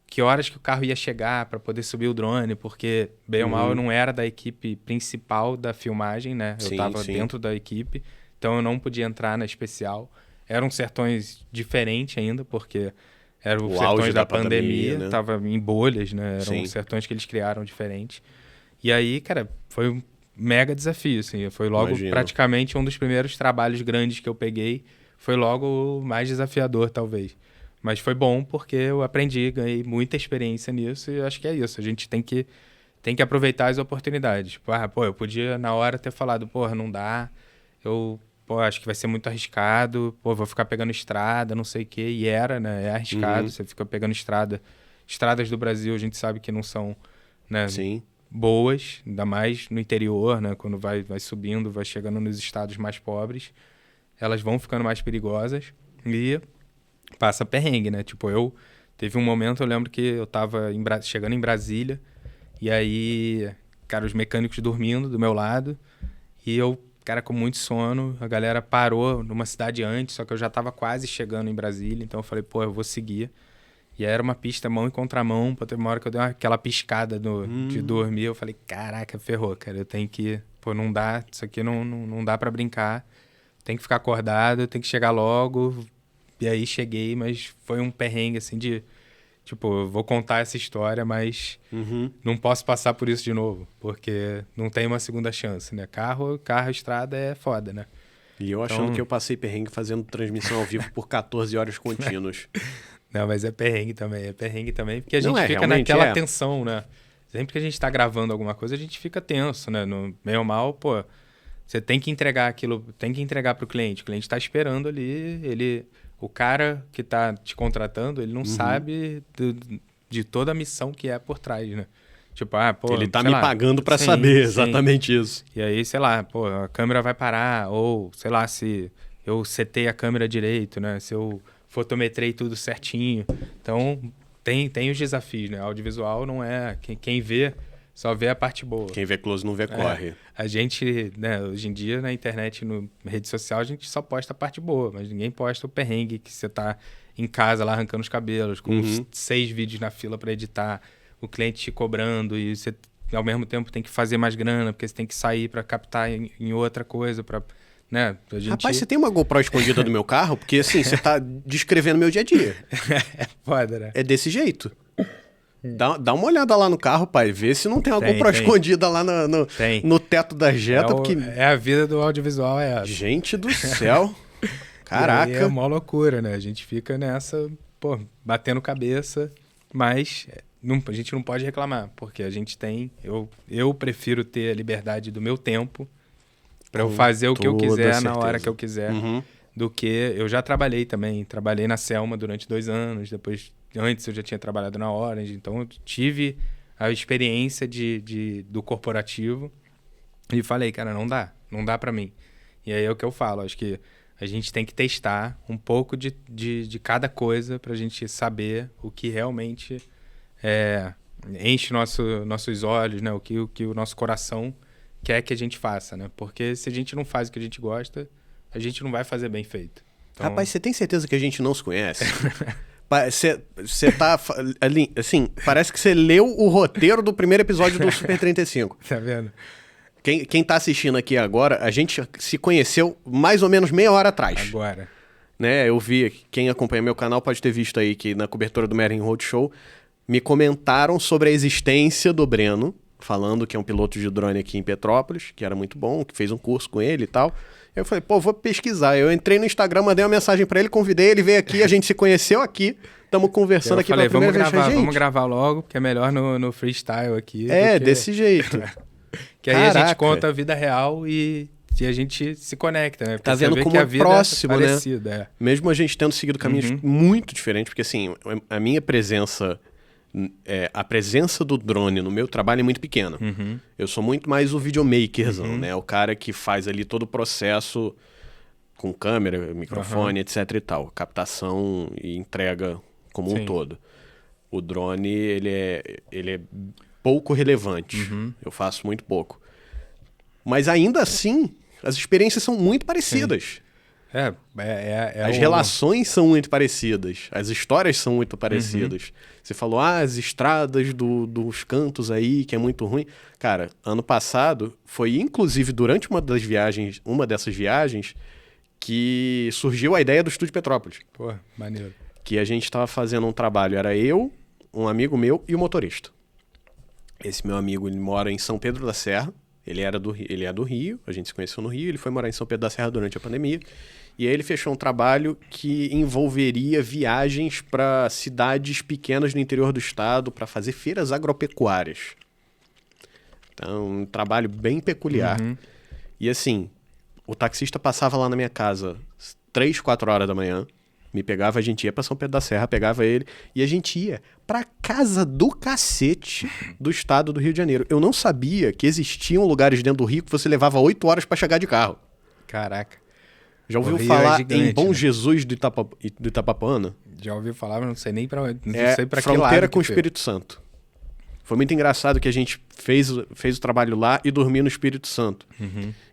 que horas que o carro ia chegar para poder subir o drone, porque, bem ou mal, eu não era da equipe principal da filmagem, né? Eu estava dentro da equipe, então eu não podia entrar na especial. Eram sertões diferentes ainda, porque eram os sertões da pandemia, né? Tava em bolhas, né? Eram sertões que eles criaram diferentes. E aí, cara, foi um mega desafio, assim. Foi logo praticamente um dos primeiros trabalhos grandes que eu peguei. Foi logo o mais desafiador, talvez. Mas foi bom porque eu aprendi, ganhei muita experiência nisso e acho que é isso. A gente tem que aproveitar as oportunidades. Tipo, eu podia na hora ter falado, não dá, acho que vai ser muito arriscado, vou ficar pegando estrada, não sei o quê. E era, né? É arriscado, você fica pegando estrada. Estradas do Brasil a gente sabe que não são, né, boas, ainda mais no interior, né? Quando vai subindo, vai chegando nos estados mais pobres, elas vão ficando mais perigosas e passa perrengue, né? Tipo, teve um momento, eu lembro que eu tava chegando em Brasília e aí, cara, os mecânicos dormindo do meu lado e eu, cara, com muito sono, a galera parou numa cidade antes, só que eu já tava quase chegando em Brasília, então eu falei, eu vou seguir. E aí era uma pista mão em contramão, ter uma hora que eu dei aquela piscada de dormir, eu falei, caraca, ferrou, cara, eu tenho que, não dá, isso aqui não dá pra brincar, tem que ficar acordado, tem que chegar logo. E aí cheguei, mas foi um perrengue, assim, de... Tipo, eu vou contar essa história, mas não posso passar por isso de novo, porque não tem uma segunda chance, né? Carro, estrada é foda, né? E eu achando que eu passei perrengue fazendo transmissão ao vivo por 14 horas contínuas. Não, mas é perrengue também, porque a gente fica naquela tensão, né? Sempre que a gente tá gravando alguma coisa, a gente fica tenso, né? No meio ou mal, você tem que entregar aquilo, tem que entregar pro cliente. O cliente tá esperando ali, o cara que tá te contratando, ele não sabe de toda a missão que é por trás, né? Tipo, ele tá me pagando pra saber exatamente isso. E aí, sei lá, a câmera vai parar, ou sei lá, se eu setei a câmera direito, né? Se eu fotometrei tudo certinho. Então, tem os desafios, né? Audiovisual não é... Quem vê, só vê a parte boa. Quem vê close não vê corre. A gente, né, hoje em dia, na internet, na rede social, a gente só posta a parte boa, mas ninguém posta o perrengue que você tá em casa lá arrancando os cabelos, com 6 vídeos na fila para editar, o cliente te cobrando e você, ao mesmo tempo, tem que fazer mais grana, porque você tem que sair para captar em outra coisa, para... Né? Rapaz, você tem uma GoPro escondida do meu carro? Porque, assim, você tá descrevendo meu dia a dia. É foda, né? É desse jeito. Dá uma olhada lá no carro, pai. Vê se não tem alguma GoPro escondida lá no teto da Jetta. É a vida do audiovisual, é essa. Gente do céu. Caraca. É uma loucura, né? A gente fica nessa, batendo cabeça, mas a gente não pode reclamar, porque a gente tem... Eu prefiro ter a liberdade do meu tempo para eu fazer o que eu quiser na hora que eu quiser, do que... Eu já trabalhei também. Trabalhei na Selma durante 2 anos, depois... Antes eu já tinha trabalhado na Orange, então eu tive a experiência do corporativo e falei, cara, não dá pra mim. E aí é o que eu falo, acho que a gente tem que testar um pouco de cada coisa pra gente saber o que realmente enche nossos olhos, né? O que o nosso coração quer que a gente faça, né? Porque se a gente não faz o que a gente gosta, a gente não vai fazer bem feito. Então... Rapaz, você tem certeza que a gente não se conhece? Você tá ali, assim, parece que você leu o roteiro do primeiro episódio do Super 35. Tá vendo? Quem tá assistindo aqui agora, a gente se conheceu mais ou menos meia hora atrás. Agora. Né, eu vi, quem acompanha meu canal pode ter visto aí que na cobertura do Mering Roadshow me comentaram sobre a existência do Breno, falando que é um piloto de drone aqui em Petrópolis, que era muito bom, que fez um curso com ele e tal. Eu falei, vou pesquisar. Eu entrei no Instagram, mandei uma mensagem pra ele, convidei, ele veio aqui, a gente se conheceu aqui, estamos conversando aqui pela primeira vez. Vamos gravar logo, porque é melhor no freestyle aqui. Desse jeito. Que aí a gente conta a vida real e a gente se conecta, né? Porque tá vendo como é próximo, né? Mesmo a gente tendo seguido caminhos muito diferentes, porque assim, a minha presença... a presença do drone no meu trabalho é muito pequena. Eu sou muito mais o videomakerzão, né? O cara que faz ali todo o processo com câmera, microfone, etc e tal. Captação e entrega como um todo. O drone, ele é pouco relevante. Eu faço muito pouco. Mas ainda assim, as experiências são muito parecidas. As relações são muito parecidas. As histórias são muito parecidas. Você falou, as estradas dos cantos aí, que é muito ruim. Cara, ano passado, foi inclusive durante uma dessas viagens, que surgiu a ideia do Estúdio Petrópolis. Pô, maneiro. Que a gente estava fazendo um trabalho, era eu, um amigo meu e o motorista. Esse meu amigo, ele mora em São Pedro da Serra. Ele é do Rio, a gente se conheceu no Rio, ele foi morar em São Pedro da Serra durante a pandemia. E aí ele fechou um trabalho que envolveria viagens para cidades pequenas no interior do estado para fazer feiras agropecuárias. Então, um trabalho bem peculiar. E assim, o taxista passava lá na minha casa 3, 4 horas da manhã, me pegava, a gente ia para São Pedro da Serra, pegava ele, e a gente ia pra casa do cacete do estado do Rio de Janeiro. Eu não sabia que existiam lugares dentro do Rio que você levava 8 horas para chegar de carro. Caraca. Já ouviu falar em Bom Jesus do Itapapuana? Já ouviu falar, mas não sei nem pra onde. Não sei pra que lado. Fronteira com o foi. Espírito Santo. Foi muito engraçado que a gente fez o trabalho lá e dormia no Espírito Santo.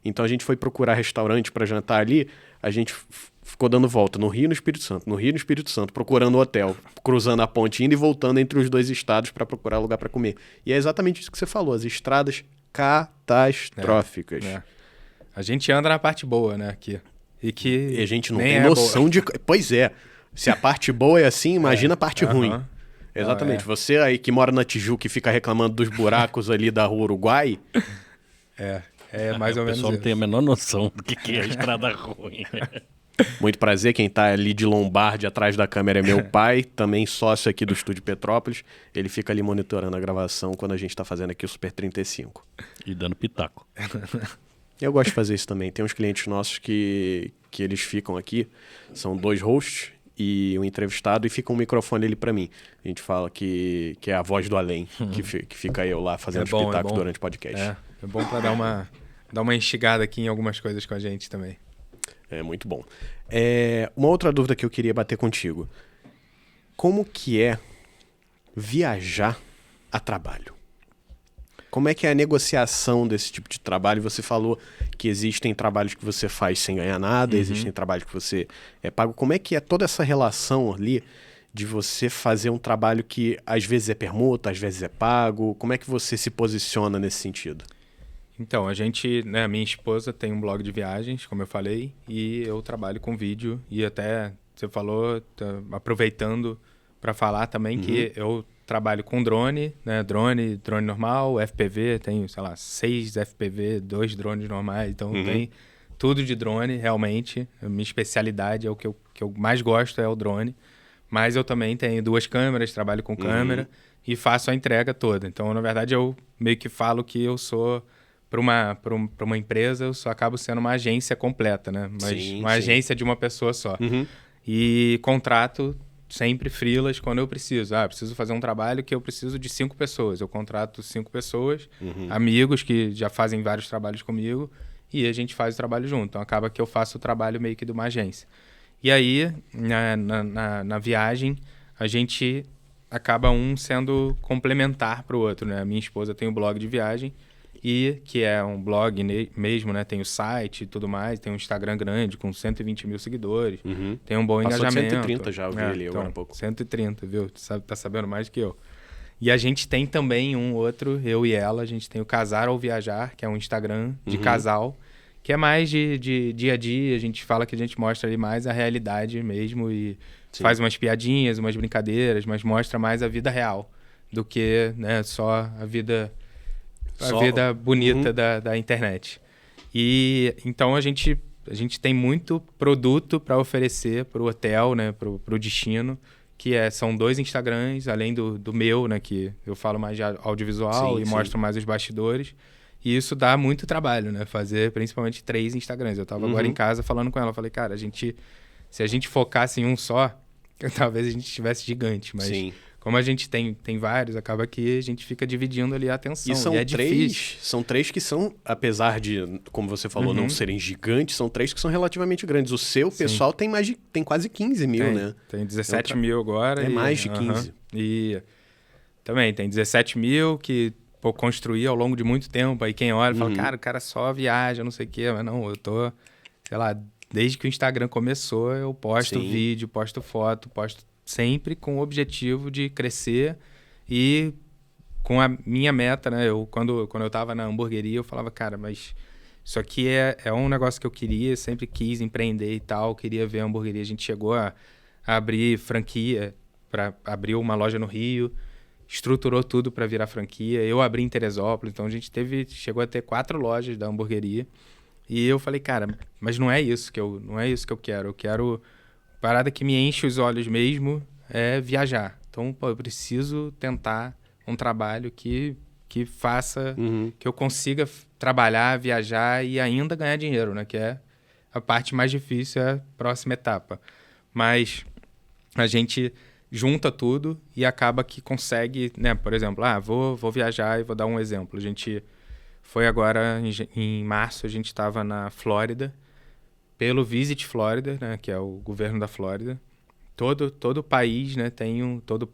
Então a gente foi procurar restaurante para jantar ali, a gente ficou dando volta no Rio e no Espírito Santo, procurando hotel, cruzando a ponte, indo e voltando entre os dois estados para procurar lugar para comer. E é exatamente isso que você falou, as estradas catastróficas. A gente anda na parte boa, né, aqui. E a gente não tem noção de... Pois é, se a parte boa é assim, imagina a parte ruim. Exatamente. Você aí que mora na Tijuca e fica reclamando dos buracos ali da rua Uruguai... É mais ou menos isso. O pessoal não tem a menor noção do que é a estrada ruim. Muito prazer, quem tá ali de Lombardi atrás da câmera é meu pai, também sócio aqui do Estúdio Petrópolis. Ele fica ali monitorando a gravação quando a gente tá fazendo aqui o Super 35. E dando pitaco. Eu gosto de fazer isso também. Tem uns clientes nossos que eles ficam aqui, são 2 hosts e um entrevistado, e fica um microfone ali pra mim. A gente fala que é a voz do além, que fica eu lá fazendo os pitacos durante o podcast. É bom pra dar uma instigada aqui em algumas coisas com a gente também. É muito bom. Uma outra dúvida que eu queria bater contigo. Como que é viajar a trabalho? Como é que é a negociação desse tipo de trabalho? Você falou que existem trabalhos que você faz sem ganhar nada, existem trabalhos que você é pago. Como é que é toda essa relação ali de você fazer um trabalho que às vezes é permuta, às vezes é pago? Como é que você se posiciona nesse sentido? Então, minha esposa tem um blog de viagens, como eu falei, e eu trabalho com vídeo. E até, você falou, aproveitando para falar também que eu trabalho com drone, né? Drone normal, FPV, tenho, sei lá, 6 FPV, 2 drones normais, então tem tudo de drone, realmente. A minha especialidade é o que eu mais gosto, é o drone. Mas eu também tenho 2 câmeras, trabalho com câmera e faço a entrega toda. Então, na verdade, eu meio que falo que eu sou, para uma empresa, eu só acabo sendo uma agência completa, né? Mas uma agência de uma pessoa só. E contrato sempre freelas quando eu preciso. Preciso fazer um trabalho que eu preciso de 5 pessoas. Eu contrato 5 pessoas, amigos que já fazem vários trabalhos comigo, e a gente faz o trabalho junto. Então, acaba que eu faço o trabalho meio que de uma agência. E aí, na viagem, a gente acaba um sendo complementar para o outro, né? A minha esposa tem um blog de viagem, que é um blog mesmo, né? Tem o site e tudo mais, tem um Instagram grande com 120 mil seguidores, tem um bom engajamento. Passou de 130 já, eu vi ali agora há pouco. 130, viu? Tá sabendo mais do que eu. E a gente tem também um outro, eu e ela, a gente tem o Casar ou Viajar, que é um Instagram de casal, que é mais de dia a dia. A gente fala que a gente mostra ali mais a realidade mesmo e faz umas piadinhas, umas brincadeiras, mas mostra mais a vida real do que, né, só a vida bonita da internet. E então a gente tem muito produto para oferecer para o hotel, né, para o destino, que são 2 Instagrams, além do meu, né, que eu falo mais de audiovisual e mostro mais os bastidores. E isso dá muito trabalho, né? Fazer principalmente 3 Instagrams. Eu tava agora em casa falando com ela. Falei, cara, se a gente focasse em um só, talvez a gente estivesse gigante. Mas como a gente tem vários, acaba que a gente fica dividindo ali a atenção. E são 3 que são, apesar de, como você falou, não serem gigantes, são 3 que são relativamente grandes. O seu pessoal tem quase 15 mil, né? Tem 17 mil agora. É mais de 15. E também tem 17 mil que construir ao longo de muito tempo. Aí quem olha fala, cara, o cara só viaja, não sei o quê. Mas não, eu tô, sei lá, desde que o Instagram começou, eu posto vídeo, posto foto, posto sempre com o objetivo de crescer e com a minha meta, né? Quando eu tava na hamburgueria, eu falava, cara, mas isso aqui é um negócio que eu queria, sempre quis empreender e tal, queria ver a hamburgueria. A gente chegou a abrir franquia, abrir uma loja no Rio, estruturou tudo para virar franquia. Eu abri em Teresópolis, então a gente chegou a ter 4 lojas da hamburgueria. E eu falei, cara, mas não é isso que eu quero. Eu quero parada que me enche os olhos mesmo, é viajar. Então, eu preciso tentar um trabalho que faça, que eu consiga trabalhar, viajar e ainda ganhar dinheiro, né? Que é a parte mais difícil, é a próxima etapa. Mas a gente junta tudo e acaba que consegue, né? Por exemplo, vou viajar e vou dar um exemplo. A gente foi agora, em março, a gente estava na Flórida, pelo Visit Florida, né? Que é o governo da Flórida. Todo país, né? Todo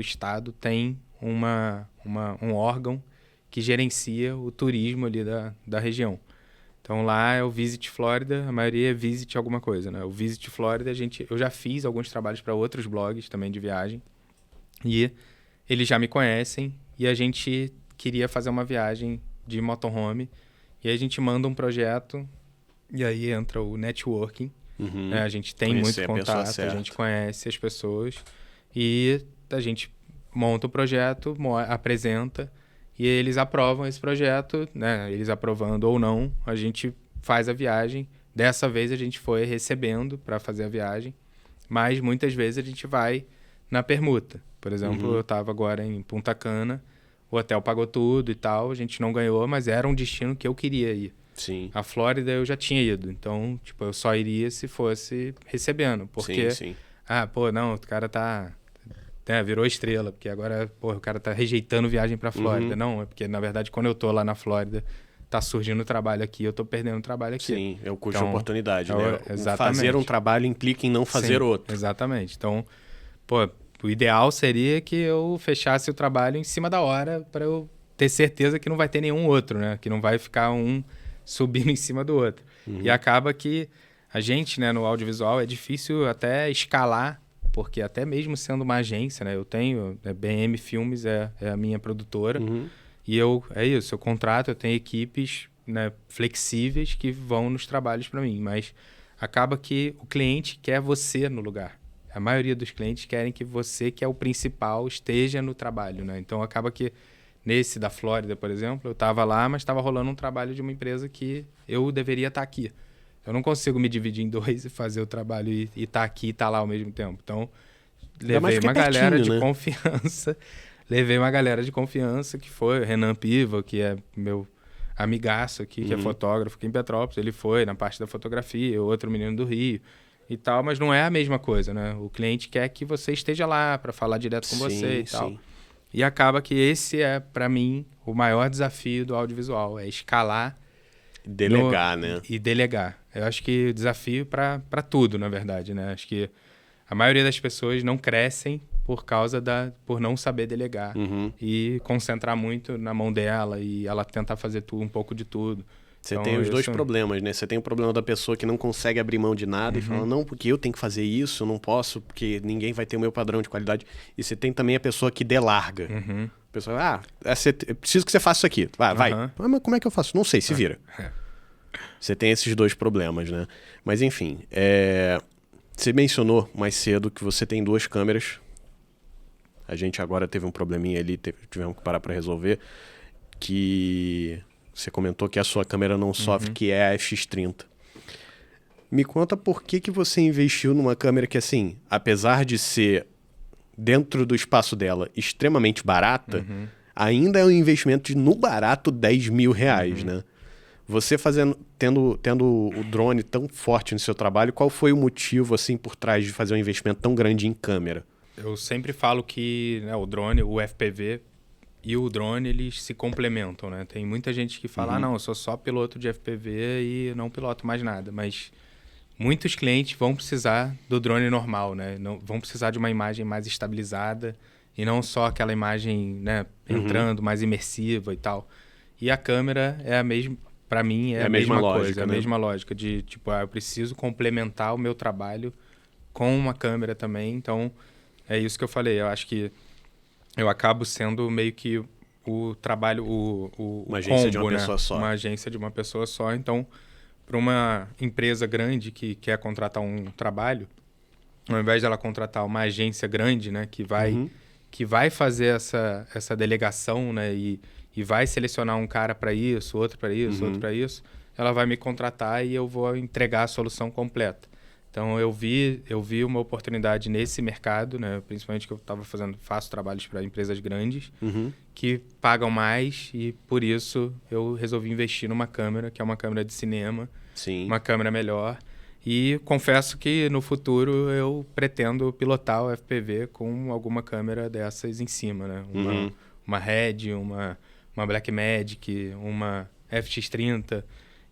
estado tem um órgão que gerencia o turismo ali da região. Então, lá é o Visit Florida, a maioria é Visit alguma coisa, né? O Visit Florida, eu já fiz alguns trabalhos para outros blogs também de viagem. E eles já me conhecem e a gente queria fazer uma viagem de motorhome. E aí a gente manda um projeto e aí entra o networking. Né? A gente tem muito contato, a gente conhece as pessoas e a gente monta o projeto, apresenta. E eles aprovam esse projeto, né? Eles aprovando ou não, a gente faz a viagem. Dessa vez a gente foi recebendo para fazer a viagem, mas muitas vezes a gente vai na permuta. Por exemplo, eu estava agora em Punta Cana, o hotel pagou tudo e tal, a gente não ganhou, mas era um destino que eu queria ir. Sim. A Flórida eu já tinha ido, então tipo, eu só iria se fosse recebendo, porque não, o cara tá... virou estrela, porque agora, o cara tá rejeitando viagem pra Flórida. Não, é porque, na verdade, quando eu tô lá na Flórida, tá surgindo trabalho aqui, eu tô perdendo trabalho aqui. Sim, é o custo de oportunidade, né? Exatamente. Fazer um trabalho implica em não fazer outro. Exatamente. Então, o ideal seria que eu fechasse o trabalho em cima da hora para eu ter certeza que não vai ter nenhum outro, né? Que não vai ficar um subindo em cima do outro. E acaba que a gente, né, no audiovisual, é difícil até escalar, porque até mesmo sendo uma agência, né? Eu tenho... BM Filmes é a minha produtora. E eu contrato, eu tenho equipes, né, flexíveis que vão nos trabalhos para mim. Mas acaba que o cliente quer você no lugar. A maioria dos clientes querem que você, que é o principal, esteja no trabalho, né? Então, acaba que nesse da Flórida, por exemplo, eu estava lá, mas estava rolando um trabalho de uma empresa que eu deveria estar aqui. Eu não consigo me dividir em dois e fazer o trabalho e estar aqui e estar lá ao mesmo tempo. Então, levei uma galera de confiança. Levei uma galera de confiança, que foi o Renan Piva, que é meu amigaço aqui, que é fotógrafo aqui em Petrópolis. Ele foi na parte da fotografia, outro menino do Rio e tal, mas não é a mesma coisa, né? O cliente quer que você esteja lá para falar direto com você e tal. E acaba que esse é, para mim, o maior desafio do audiovisual, é escalar. Delegar, né? E delegar. Eu acho que desafio para tudo, na verdade, né? Acho que a maioria das pessoas não crescem por não saber delegar e concentrar muito na mão dela e ela tentar fazer um pouco de tudo. Você então, tem os dois problemas, né? Você tem o problema da pessoa que não consegue abrir mão de nada e fala, não, porque eu tenho que fazer isso, eu não posso, porque ninguém vai ter o meu padrão de qualidade. E você tem também a pessoa que delarga. A pessoa, preciso que você faça isso aqui. Vai. Mas como é que eu faço? Não sei, se vira. Você tem esses dois problemas, né? Mas enfim, você mencionou mais cedo que você tem 2 câmeras. A gente agora teve um probleminha ali, tivemos que parar para resolver, que você comentou que a sua câmera não sofre, que é a FX30. Me conta por que você investiu numa câmera que, assim, apesar de ser, dentro do espaço dela, extremamente barata, ainda é um investimento de, no barato, R$10.000, né? Você tendo o drone tão forte no seu trabalho, qual foi o motivo, assim, por trás de fazer um investimento tão grande em câmera? Eu sempre falo que, né, o drone, o FPV e o drone, eles se complementam, né? Tem muita gente que fala, não, eu sou só piloto de FPV e não piloto mais nada. Mas muitos clientes vão precisar do drone normal, né? Não, vão precisar de uma imagem mais estabilizada e não só aquela imagem, né, entrando, mais imersiva e tal. E a câmera é a mesma, para mim, é a mesma lógica, coisa, né? A mesma lógica de, tipo, eu preciso complementar o meu trabalho com uma câmera também, então... É isso que eu falei, eu acho que eu acabo sendo meio que o trabalho, uma agência combo, de uma né? pessoa só. Uma agência de uma pessoa só. Então, para uma empresa grande que quer contratar um trabalho, ao invés dela contratar uma agência grande, né? Que vai fazer essa delegação, né? E vai selecionar um cara para isso, outro para isso, outro para isso, ela vai me contratar e eu vou entregar a solução completa. Então, eu vi uma oportunidade nesse mercado, né? Principalmente que eu faço trabalhos para empresas grandes que pagam mais e, por isso, eu resolvi investir numa câmera, que é uma câmera de cinema, uma câmera melhor. E confesso que, no futuro, eu pretendo pilotar o FPV com alguma câmera dessas em cima, né? Uma Red, uma Blackmagic, uma FX30...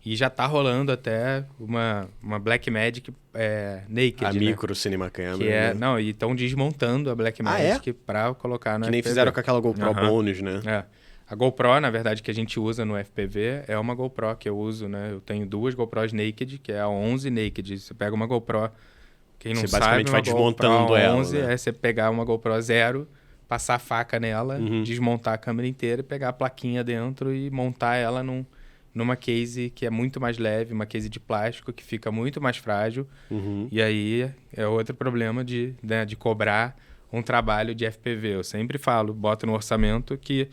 E já tá rolando até uma Blackmagic naked, a micro cinema câmera. Que é, né? E estão desmontando a Blackmagic para colocar na Que nem FPV. fizeram com aquela GoPro Bonus, né? A GoPro, na verdade, que a gente usa no FPV, é uma GoPro que eu uso, né? Eu tenho 2 GoPros naked, que é a 11 naked. Você pega uma GoPro, quem não sabe, você basicamente vai desmontando ela, 11, né? É você pegar uma GoPro 0, passar a faca nela, desmontar a câmera inteira e pegar a plaquinha dentro e montar ela numa case que é muito mais leve, uma case de plástico que fica muito mais frágil. E aí é outro problema de cobrar um trabalho de FPV. Eu sempre falo, boto no orçamento que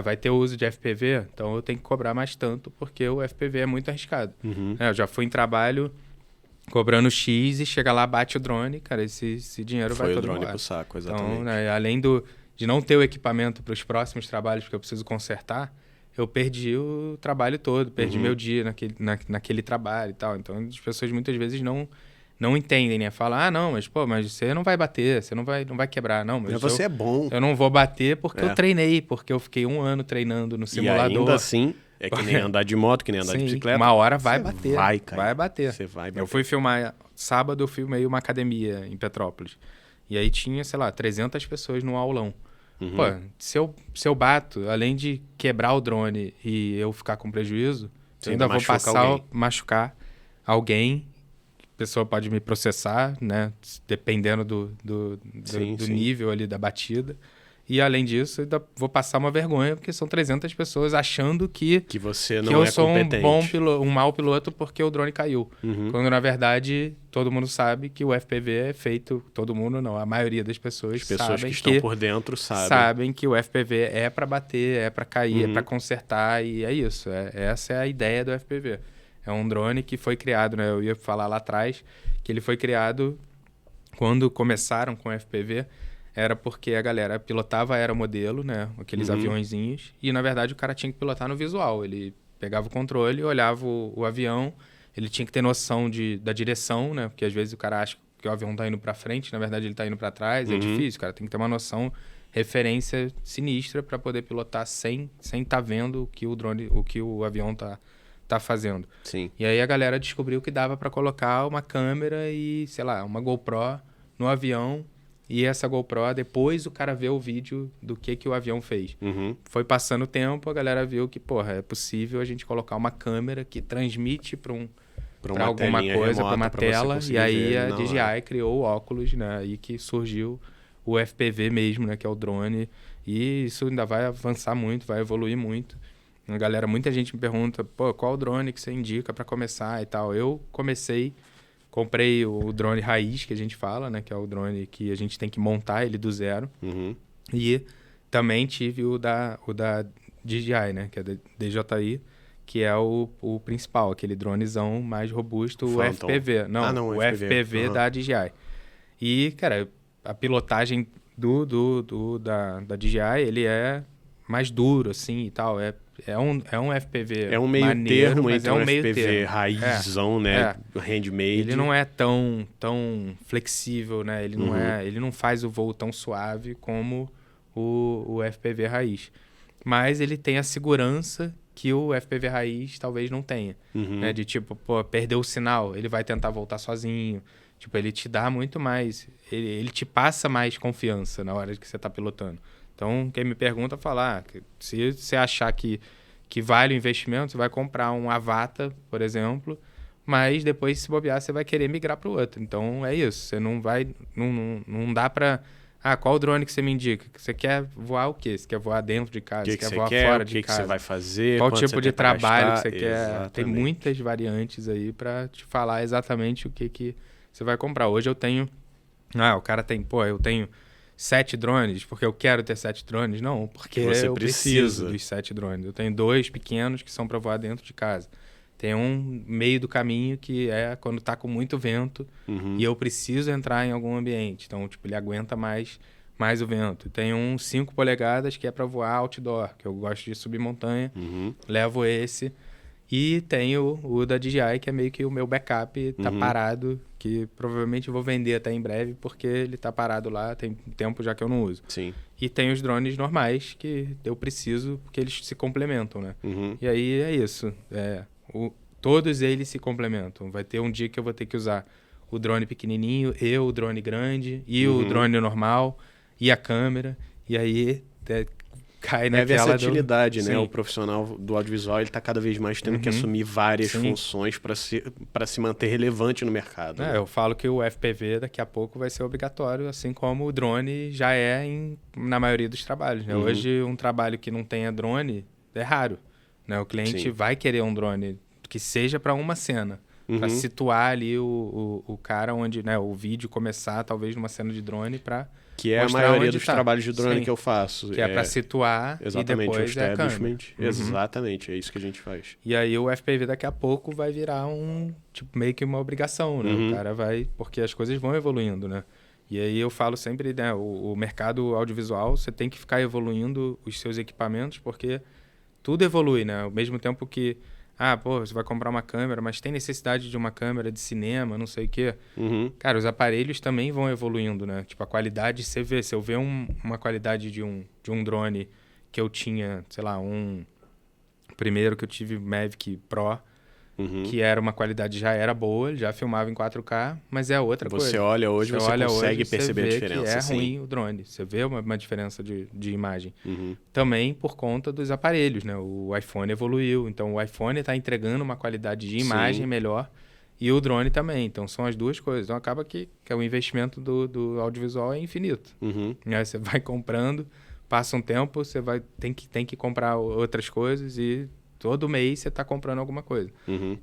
vai ter uso de FPV, então eu tenho que cobrar mais tanto, porque o FPV é muito arriscado. Eu já fui em trabalho cobrando X e chega lá, bate o drone, cara, esse dinheiro vai todo embora. Foi o drone pro saco, exatamente. Então, né, além de não ter o equipamento para os próximos trabalhos, porque eu preciso consertar, eu perdi o trabalho todo, perdi meu dia naquele trabalho e tal. Então, as pessoas muitas vezes não entendem, né? Falam, não, mas você não vai bater, você não vai quebrar. Não, mas você é bom. Eu não vou bater porque eu treinei, porque eu fiquei 1 ano treinando no simulador. E ainda assim, é que nem andar de moto, que nem andar de bicicleta. Uma hora vai bater. Vai bater. Você vai bater. Eu fui filmar, sábado eu filmei uma academia em Petrópolis. E aí tinha, 300 pessoas no aulão. Pô, se eu bato, além de quebrar o drone e eu ficar com prejuízo, eu ainda vou machucar alguém. A pessoa pode me processar, né? Dependendo do nível ali da batida. E, além disso, ainda vou passar uma vergonha, porque são 300 pessoas achando que você não eu é sou competente. um mau piloto porque o drone caiu. Quando, na verdade, todo mundo sabe que o FPV é feito... Todo mundo não, a maioria das pessoas As pessoas que estão por dentro sabem que o FPV é para bater, é para cair, é para consertar, e é isso. Essa é a ideia do FPV. É um drone que foi criado, né? Eu ia falar lá atrás, que ele foi criado quando começaram com o FPV... Era porque a galera pilotava aeromodelo, né? Aqueles aviõezinhos. E, na verdade, o cara tinha que pilotar no visual. Ele pegava o controle, olhava o avião. Ele tinha que ter noção da direção, né? Porque, às vezes, o cara acha que o avião tá indo para frente. Na verdade, ele tá indo para trás. É difícil, o cara tem que ter uma noção, referência sinistra para poder pilotar sem tá vendo o que o avião tá fazendo. Sim. E aí, a galera descobriu que dava para colocar uma câmera e, sei lá, uma GoPro no avião... E essa GoPro, depois o cara vê o vídeo do que o avião fez. Foi passando o tempo, a galera viu que, porra, é possível a gente colocar uma câmera que transmite para alguma coisa, para uma tela. E aí a DJI criou o óculos, né? Aí que surgiu o FPV mesmo, né? Que é o drone. E isso ainda vai avançar muito, vai evoluir muito. A galera, muita gente me pergunta, pô, qual drone que você indica para começar e tal. Eu comprei o drone raiz, que a gente fala, né? Que é o drone que a gente tem que montar ele do zero. E também tive o da DJI, né? Que é da DJI, que é o principal, aquele dronezão mais robusto, o FPV. Não, o FPV da DJI. E, cara, a pilotagem da DJI, ele é mais duro, assim, e tal. É um FPV é um meio maneiro, termo mas entre é um FPV meio raizão, né? Handmade. Ele não é tão flexível, né? Ele não faz o voo tão suave como o FPV raiz. Mas ele tem a segurança que o FPV raiz talvez não tenha. Né? De tipo, pô, perdeu o sinal, ele vai tentar voltar sozinho. Tipo, ele te dá muito mais... Ele te passa mais confiança na hora que você está pilotando. Então, quem me pergunta, falar, se você achar que vale o investimento, você vai comprar um Avata, por exemplo, mas depois, se bobear, você vai querer migrar para o outro. Então, é isso. Você não vai... Não dá para... qual drone que você me indica? Você quer voar o quê? Você quer voar dentro de casa? Você quer voar fora de casa? O que você vai fazer? Qual tipo de trabalho que você quer? Exatamente. Tem muitas variantes aí para te falar exatamente o que você vai comprar. Hoje eu tenho... o cara tem... eu tenho 7 drones porque eu quero ter 7 drones. Não, porque eu preciso dos 7 drones. Eu tenho 2 pequenos que são para voar dentro de casa. Tem um meio do caminho que é quando tá com muito vento e eu preciso entrar em algum ambiente. Então, tipo, ele aguenta mais o vento. Tem um 5 polegadas que é para voar outdoor, que eu gosto de subir montanha. Levo esse. E tenho o da DJI, que é meio que o meu backup, tá parado, que provavelmente eu vou vender até em breve, porque ele tá parado lá, tem tempo já que eu não uso. Sim. E tem os drones normais, que eu preciso, porque eles se complementam, né? E aí é isso. Todos eles se complementam. Vai ter um dia que eu vou ter que usar o drone pequenininho, e o drone grande, e o drone normal, e a câmera. E aí cai naquela... É versatilidade, né? Sim. O profissional do audiovisual, ele tá cada vez mais tendo que assumir várias funções para se manter relevante no mercado. Né? Eu falo que o FPV daqui a pouco vai ser obrigatório, assim como o drone já é na maioria dos trabalhos. Né? Hoje, um trabalho que não tenha drone é raro. Né? O cliente vai querer um drone que seja para uma cena, para situar ali o cara onde, né, o vídeo começar, talvez, numa cena de drone para... Que é a maioria dos trabalhos de drone que eu faço. Que é para situar e depois é a câmera. Exatamente, é isso que a gente faz. E aí o FPV daqui a pouco vai virar meio que uma obrigação, né? O cara vai... Porque as coisas vão evoluindo, né? E aí eu falo sempre, né? O mercado audiovisual, você tem que ficar evoluindo os seus equipamentos, porque tudo evolui, né? Ao mesmo tempo que... você vai comprar uma câmera, mas tem necessidade de uma câmera de cinema, não sei o quê. Cara, os aparelhos também vão evoluindo, né? Tipo, a qualidade, se eu ver uma qualidade de um drone que eu tinha, sei lá, primeiro que eu tive Mavic Pro, que era uma qualidade, já era boa, já filmava em 4K, mas é outra coisa. Você olha hoje, você consegue perceber a diferença. Que é ruim o drone, você vê uma diferença de imagem. Também por conta dos aparelhos, né? O iPhone evoluiu, então o iPhone está entregando uma qualidade de imagem melhor e o drone também, então são as duas coisas. Então acaba que o investimento do audiovisual é infinito. Aí você vai comprando, passa um tempo, você tem que comprar outras coisas e todo mês você está comprando alguma coisa.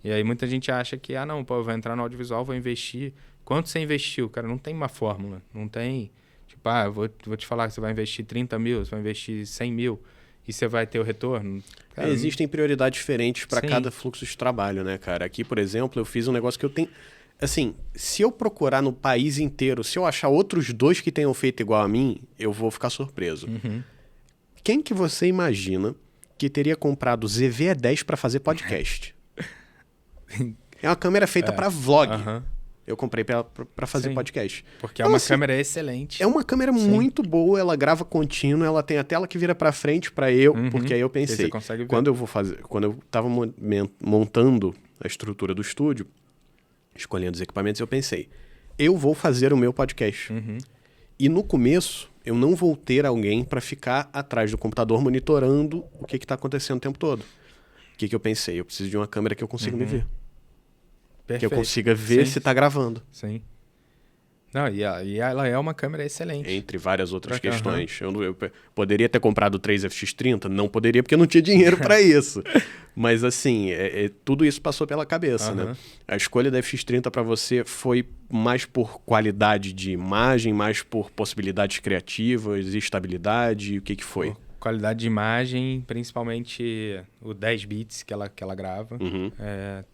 E aí muita gente acha que, não, pô, eu vou entrar no audiovisual, vou investir. Quanto você investiu? Cara, não tem uma fórmula, não tem... Tipo, vou te falar que você vai investir 30 mil, você vai investir 100 mil e você vai ter o retorno. Cara, existem prioridades diferentes para cada fluxo de trabalho, né, cara? Aqui, por exemplo, eu fiz um negócio que eu tenho... Assim, se eu procurar no país inteiro, se eu achar outros 2 que tenham feito igual a mim, eu vou ficar surpreso. Quem que você imagina que teria comprado o ZV-E10 para fazer podcast? É uma câmera feita para vlog. Eu comprei para fazer podcast. Porque então, é uma câmera excelente. É uma câmera muito boa, ela grava contínuo, ela tem a tela que vira para frente para eu, porque aí eu pensei, você consegue ver. quando eu tava montando a estrutura do estúdio, escolhendo os equipamentos, eu pensei, eu vou fazer o meu podcast. E no começo, eu não vou ter alguém para ficar atrás do computador monitorando o que está acontecendo o tempo todo. O que eu pensei? Eu preciso de uma câmera que eu consiga me ver. Perfeito. Que eu consiga ver se está gravando. Sim. Não, e ela é uma câmera excelente. Entre várias outras questões. Eu poderia ter comprado o 3FX30? Não poderia, porque eu não tinha dinheiro para isso. Mas, assim, tudo isso passou pela cabeça, né? A escolha da FX30 para você foi mais por qualidade de imagem, mais por possibilidades criativas, estabilidade? O que foi? Qualidade de imagem, principalmente o 10 bits que ela grava,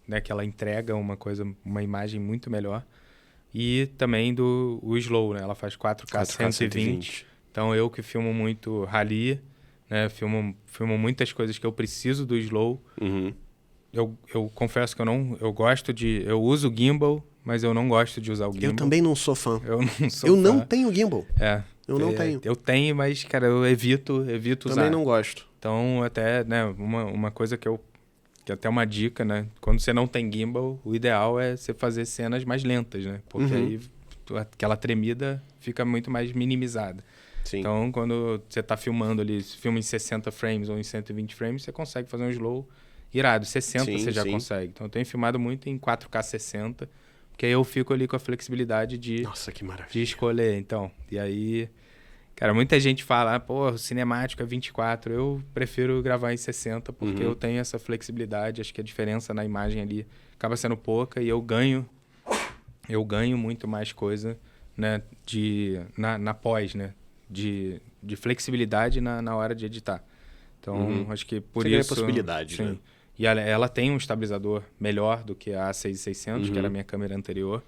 né, que ela entrega uma imagem muito melhor. E também o slow, né? Ela faz 4K 120. Então eu que filmo muito rally, né? Filmo muitas coisas que eu preciso do slow. Eu confesso que eu uso o gimbal, mas eu não gosto de usar o gimbal. Eu também não sou fã. Eu não tenho gimbal. Eu não tenho. Eu tenho, mas, cara, eu evito usar. Também não gosto. Então, até, né, uma coisa que até uma dica, né? Quando você não tem gimbal, o ideal é você fazer cenas mais lentas, né? Porque aí aquela tremida fica muito mais minimizada. Sim. Então, quando você tá filmando ali, filma em 60 frames ou em 120 frames, você consegue fazer um slow irado. 60 você já consegue. Então, eu tenho filmado muito em 4K 60, porque aí eu fico ali com a flexibilidade de... Nossa, que maravilha. De escolher, então. E aí, cara, muita gente fala, pô, o cinemático é 24. Eu prefiro gravar em 60 porque eu tenho essa flexibilidade. Acho que a diferença na imagem ali acaba sendo pouca e eu ganho muito mais coisa, né, na pós, né? De flexibilidade na hora de editar. Então, acho que por Você isso... ganha possibilidade, né? E ela tem um estabilizador melhor do que a A6600, que era a minha câmera anterior.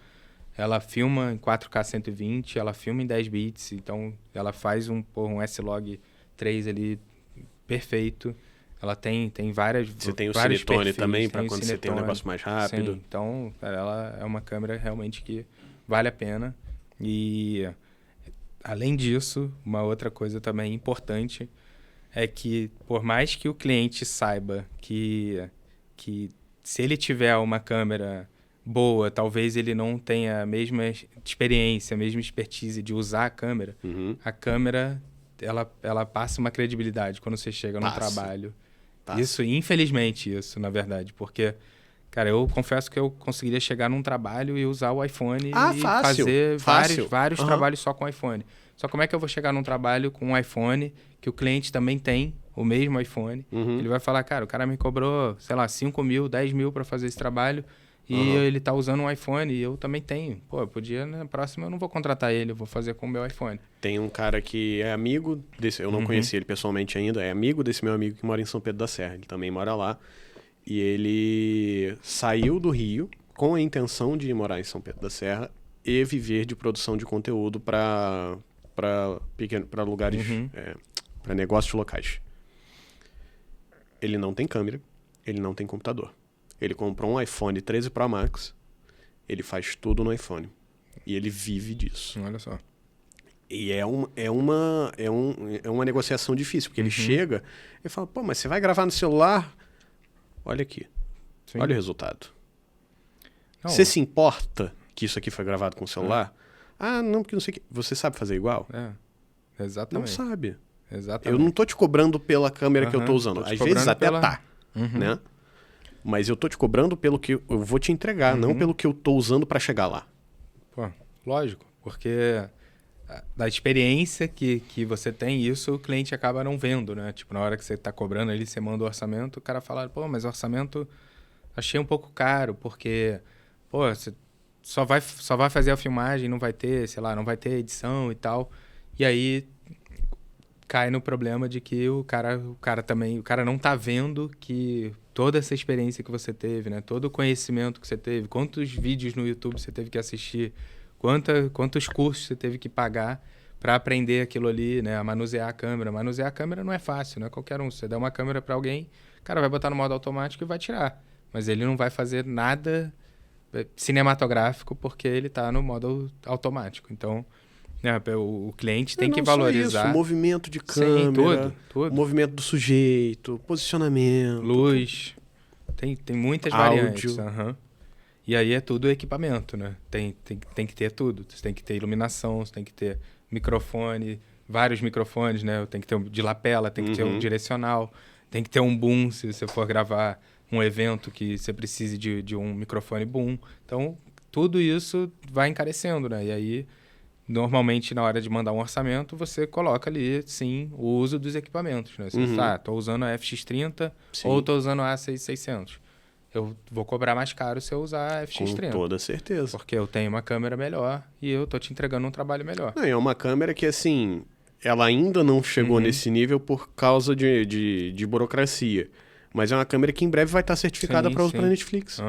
Ela filma em 4K 120, ela filma em 10 bits, então ela faz um S-Log 3 ali perfeito. Ela tem várias... Você tem o Cinetone também, para quando você tem um negócio mais rápido. Sim, então, cara, ela é uma câmera realmente que vale a pena. E, além disso, uma outra coisa também importante é que, por mais que o cliente saiba que se ele tiver uma câmera boa, talvez ele não tenha a mesma experiência, a mesma expertise de usar a câmera, a câmera, ela passa uma credibilidade quando você chega no trabalho. Isso, infelizmente, na verdade, porque, cara, eu confesso que eu conseguiria chegar num trabalho e usar o iPhone e fazer vários trabalhos só com o iPhone. Só como é que eu vou chegar num trabalho com um iPhone que o cliente também tem o mesmo iPhone? Ele vai falar, cara, o cara me cobrou, sei lá, 5 mil, 10 mil para fazer esse trabalho e ele tá usando um iPhone e eu também tenho. Pô, eu podia, na próxima eu não vou contratar ele, eu vou fazer com o meu iPhone. Tem um cara que é amigo desse, eu não conheci ele pessoalmente ainda, é amigo desse meu amigo que mora em São Pedro da Serra, ele também mora lá. E ele saiu do Rio com a intenção de morar em São Pedro da Serra e viver de produção de conteúdo para lugares, para negócios locais. Ele não tem câmera, ele não tem computador. Ele comprou um iPhone 13 Pro Max, ele faz tudo no iPhone. E ele vive disso. Olha só. E é uma negociação difícil, porque ele chega e fala, pô, mas você vai gravar no celular? Olha aqui. Sim. Olha o resultado. Não. Você se importa que isso aqui foi gravado com o celular? Ah, não, porque não sei o que. Você sabe fazer igual? Exatamente. Não sabe. Exatamente. Eu não tô te cobrando pela câmera que eu tô usando. Às vezes até tá, né? Mas eu tô te cobrando pelo que eu vou te entregar, não pelo que eu tô usando para chegar lá. Pô, lógico, porque da experiência que você tem, isso o cliente acaba não vendo, né? Tipo, na hora que você está cobrando ali, você manda o orçamento, o cara fala, pô, mas o orçamento achei um pouco caro, porque, pô, você só vai fazer a filmagem, não vai ter, sei lá, não vai ter edição e tal. E aí cai no problema de que o cara não tá vendo que toda essa experiência que você teve, né? Todo o conhecimento que você teve, quantos vídeos no YouTube você teve que assistir, quantos cursos você teve que pagar para aprender aquilo ali, né? A manusear a câmera. Manusear a câmera não é fácil, não é qualquer um. Você dá uma câmera para alguém, o cara vai botar no modo automático e vai tirar. Mas ele não vai fazer nada cinematográfico porque ele está no modo automático. Então, né, o cliente tem que valorizar. Isso, o movimento de câmera, tudo. O movimento do sujeito, posicionamento. Luz. Tem muitas variantes. E aí é tudo equipamento, né? Tem que ter tudo. Você tem que ter iluminação, você tem que ter microfone, vários microfones, né? Tem que ter de lapela, tem que ter um direcional, tem que ter um boom se você for gravar um evento que você precise de um microfone boom. Então, tudo isso vai encarecendo, né? E aí, normalmente, na hora de mandar um orçamento, você coloca ali, sim, o uso dos equipamentos, né? Você estou usando a FX30 ou estou usando a A6600. Eu vou cobrar mais caro se eu usar a FX30. Com toda certeza. Porque eu tenho uma câmera melhor e eu tô te entregando um trabalho melhor. Não, é uma câmera que, assim, ela ainda não chegou nesse nível por causa de burocracia. Mas é uma câmera que em breve vai estar certificada para uso para Netflix.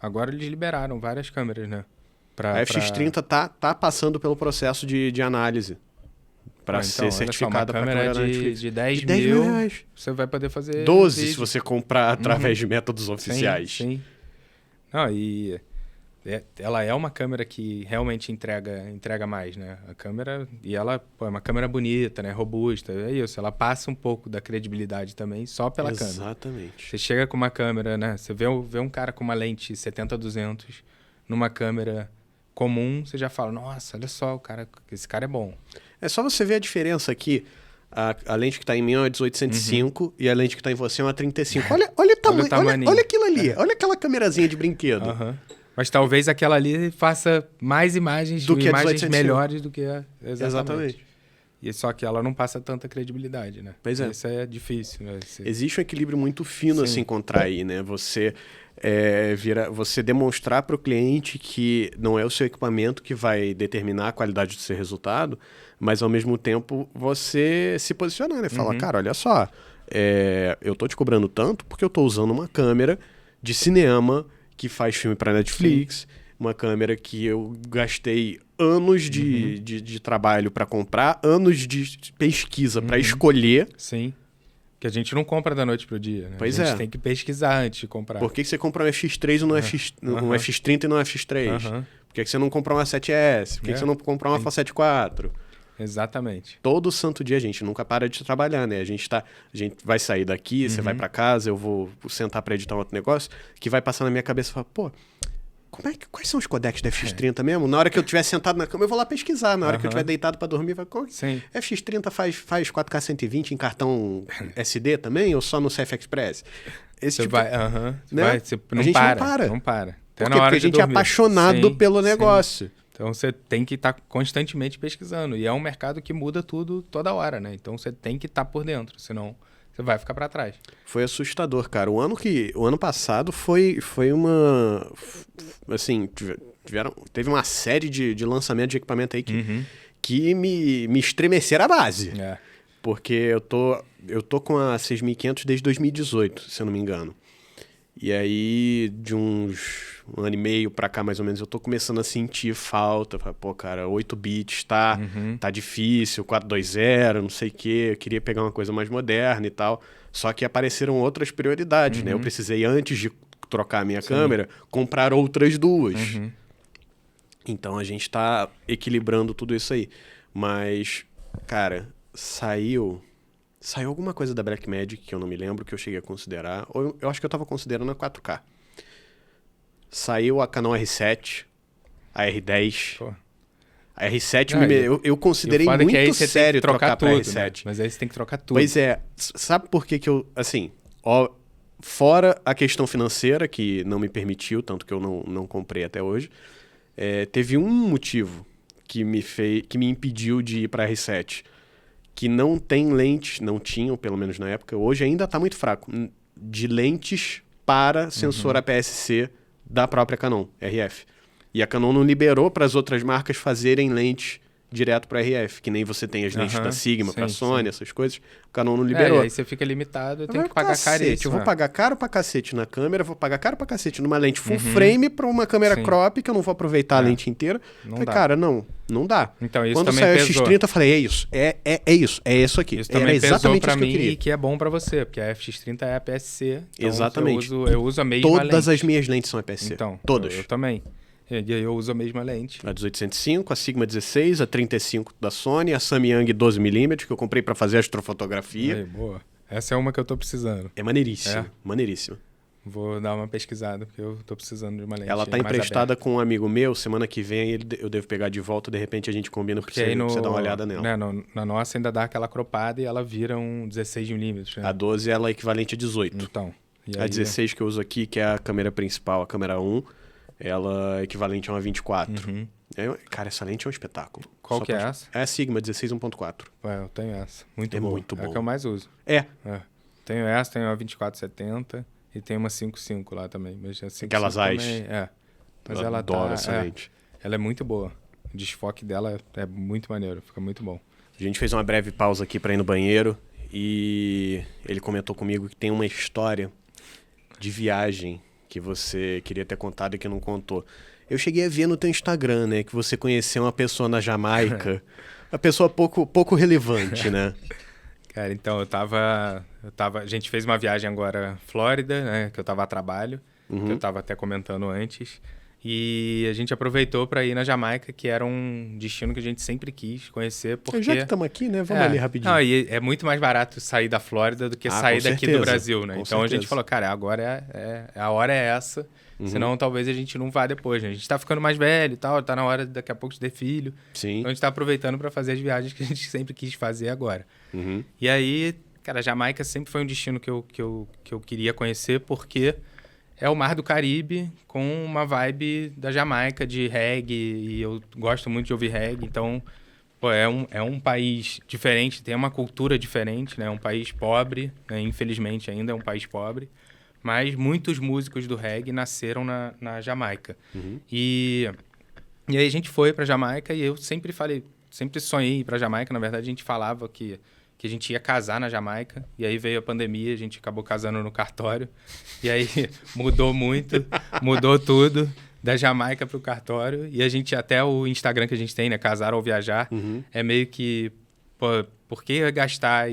Agora eles liberaram várias câmeras, né? A FX30 tá passando pelo processo de análise para ser certificada para câmera da Netflix. De 10 mil reais. Você vai poder fazer 12 vídeo. Se você comprar através de métodos oficiais. Sim. Não, e ela é uma câmera que realmente entrega mais, né? A câmera, e ela é uma câmera bonita, né? Robusta, é isso. Ela passa um pouco da credibilidade também só pela câmera. Exatamente. Você chega com uma câmera, né? Você vê um cara com uma lente 70-200 numa câmera comum, você já fala, nossa, olha só, esse cara é bom. É só você ver a diferença aqui. A lente que está em mim é uma 1805 e a lente que está em você é uma 35. Olha o tamanho, olha aquilo ali. Olha aquela câmerazinha de brinquedo. Mas talvez aquela ali faça mais imagens do que imagens melhores do que a... Exatamente. E só que ela não passa tanta credibilidade, né? Pois é. Isso é difícil, né? Existe um equilíbrio muito fino a se encontrar aí, né? Você demonstrar para o cliente que não é o seu equipamento que vai determinar a qualidade do seu resultado, mas ao mesmo tempo você se posicionar, né? Falar, cara, olha só, eu tô te cobrando tanto porque eu tô usando uma câmera de cinema que faz filme para Netflix, uma câmera que eu gastei anos de trabalho para comprar, anos de pesquisa para escolher. Sim. Que a gente não compra da noite pro dia, né? Pois a gente tem que pesquisar antes de comprar. Por que você compra um FX3 e não um FX30 e não um FX3? Por que você não compra uma 7S? Por que você não compra uma Alpha 7 IV? Exatamente. Todo santo dia a gente nunca para de trabalhar, né? A gente vai sair daqui, você vai para casa, eu vou sentar para editar um outro negócio, que vai passar na minha cabeça e falar, pô, quais são os codecs da FX30 mesmo? Na hora que eu estiver sentado na cama, eu vou lá pesquisar. Na hora que eu estiver deitado para dormir, vai... FX30 faz 4K 120 em cartão SD também? Ou só no CF Express? Você vai... Né? Você não para. Não para. Porque a gente é apaixonado pelo negócio. Então você tem que estar constantemente pesquisando. E é um mercado que muda tudo toda hora, né? Então você tem que estar por dentro, senão você vai ficar para trás. Foi assustador, cara. O ano passado foi uma... Assim, teve uma série de lançamento de equipamento aí que me estremeceram a base. Porque eu tô com a 6500 desde 2018, se eu não me engano. E aí, de um ano e meio pra cá, mais ou menos, eu tô começando a sentir falta. Pô, cara, 8 bits tá difícil, 420, não sei o quê. Eu queria pegar uma coisa mais moderna e tal. Só que apareceram outras prioridades, né? Eu precisei, antes de trocar a minha câmera, comprar outras duas. Então, a gente tá equilibrando tudo isso aí. Mas, cara, saiu alguma coisa da Blackmagic que eu não me lembro, que eu cheguei a considerar. Ou eu acho que eu tava considerando a 4K. Saiu a Canon R7, a R10. Pô. A R7 eu considerei muito sério trocar pra R7. Né? Mas aí você tem que trocar tudo. Pois é. Sabe por que eu... Assim, fora a questão financeira, que não me permitiu, tanto que eu não comprei até hoje, teve um motivo que me impediu de ir para R7. Que não tem lentes, não tinham, pelo menos na época, hoje ainda está muito fraco, de lentes para sensor APS-C da própria Canon, RF. E a Canon não liberou para as outras marcas fazerem lentes direto para RF, que nem você tem as lentes da Sigma para Sony, essas coisas. A Canon não liberou. E aí você fica limitado, tem que pagar caríssimo. Eu vou pagar caro pra cacete na câmera, vou pagar caro pra cacete numa lente full frame para uma câmera crop, que eu não vou aproveitar a lente inteira. Falei, cara, não dá. Então, isso quando também saiu pesou. a X30, eu falei, é isso, é isso aqui. Isso também pesou pra mim e que é bom pra você, porque a FX30 é APS-C. Então exatamente. Eu uso a mesma lente. Todas as minhas lentes são APS-C. Então, todas. Eu também. E aí eu uso a mesma lente. A 1805, a Sigma 16, a 35 da Sony, a Samyang 12mm, que eu comprei pra fazer astrofotografia. Aí, boa. Essa é uma que eu tô precisando. É maneiríssima, maneiríssima. Vou dar uma pesquisada, porque eu tô precisando de uma lente. Ela tá emprestada com um amigo meu, semana que vem eu devo pegar de volta, de repente a gente combina pra você dar uma olhada nela. Né, na nossa ainda dá aquela cropada e ela vira um 16mm. Né? A 12 ela é equivalente a 18. Então. A 16 que eu uso aqui, que é a câmera principal, a câmera 1, ela é equivalente a uma 24. Cara, essa lente é um espetáculo. Qual que é essa? É a Sigma 16 1.4. Eu tenho essa. Muito boa. Muito bom. É a que eu mais uso. Tenho essa, tenho a 2470 e tenho uma 5.5 lá também. Mas a 5.5 aquelas AIS. Mas eu adoro essa lente. Ela é muito boa. O desfoque dela é muito maneiro, fica muito bom. A gente fez uma breve pausa aqui para ir no banheiro e ele comentou comigo que tem uma história de viagem que você queria ter contado e que não contou. Eu cheguei a ver no teu Instagram, né, que você conheceu uma pessoa na Jamaica, uma pessoa pouco relevante, né? Cara, então a gente fez uma viagem agora Flórida, né, que eu tava a trabalho, que eu tava até comentando antes. E a gente aproveitou para ir na Jamaica, que era um destino que a gente sempre quis conhecer, porque... Já que estamos aqui, né? Vamos ali rapidinho. Não, e é muito mais barato sair da Flórida do que sair daqui do Brasil, né? Então a gente falou, cara, agora a hora é essa, senão talvez a gente não vá depois, né? A gente tá ficando mais velho e tal, tá na hora daqui a pouco de ter filho. Sim. Então a gente tá aproveitando para fazer as viagens que a gente sempre quis fazer agora. E aí, cara, a Jamaica sempre foi um destino que eu queria conhecer, porque... é o Mar do Caribe com uma vibe da Jamaica de reggae, e eu gosto muito de ouvir reggae, então é um país diferente, tem uma cultura diferente, né? É um país pobre, né? Infelizmente ainda é um país pobre, mas muitos músicos do reggae nasceram na Jamaica. E aí a gente foi para Jamaica e eu sempre sonhei em ir para Jamaica. Na verdade, a gente falava que a gente ia casar na Jamaica, e aí veio a pandemia, a gente acabou casando no cartório, e aí mudou tudo, da Jamaica para o cartório, e a gente, até o Instagram que a gente tem, né, Casar ou Viajar, é meio que, por que gastar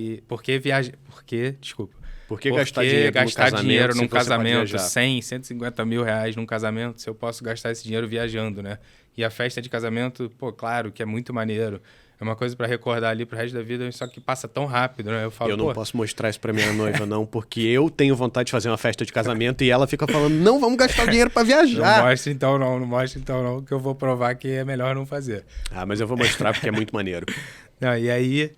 gastar dinheiro num casamento, 100, 150 mil reais num casamento, se eu posso gastar esse dinheiro viajando, né? E a festa de casamento, claro que é muito maneiro. É uma coisa pra recordar ali pro resto da vida, só que passa tão rápido, né? Eu não posso mostrar isso pra minha noiva, não, porque eu tenho vontade de fazer uma festa de casamento e ela fica falando, não, vamos gastar dinheiro pra viajar. Não mostre então não, que eu vou provar que é melhor não fazer. Mas eu vou mostrar porque é muito maneiro. E aí,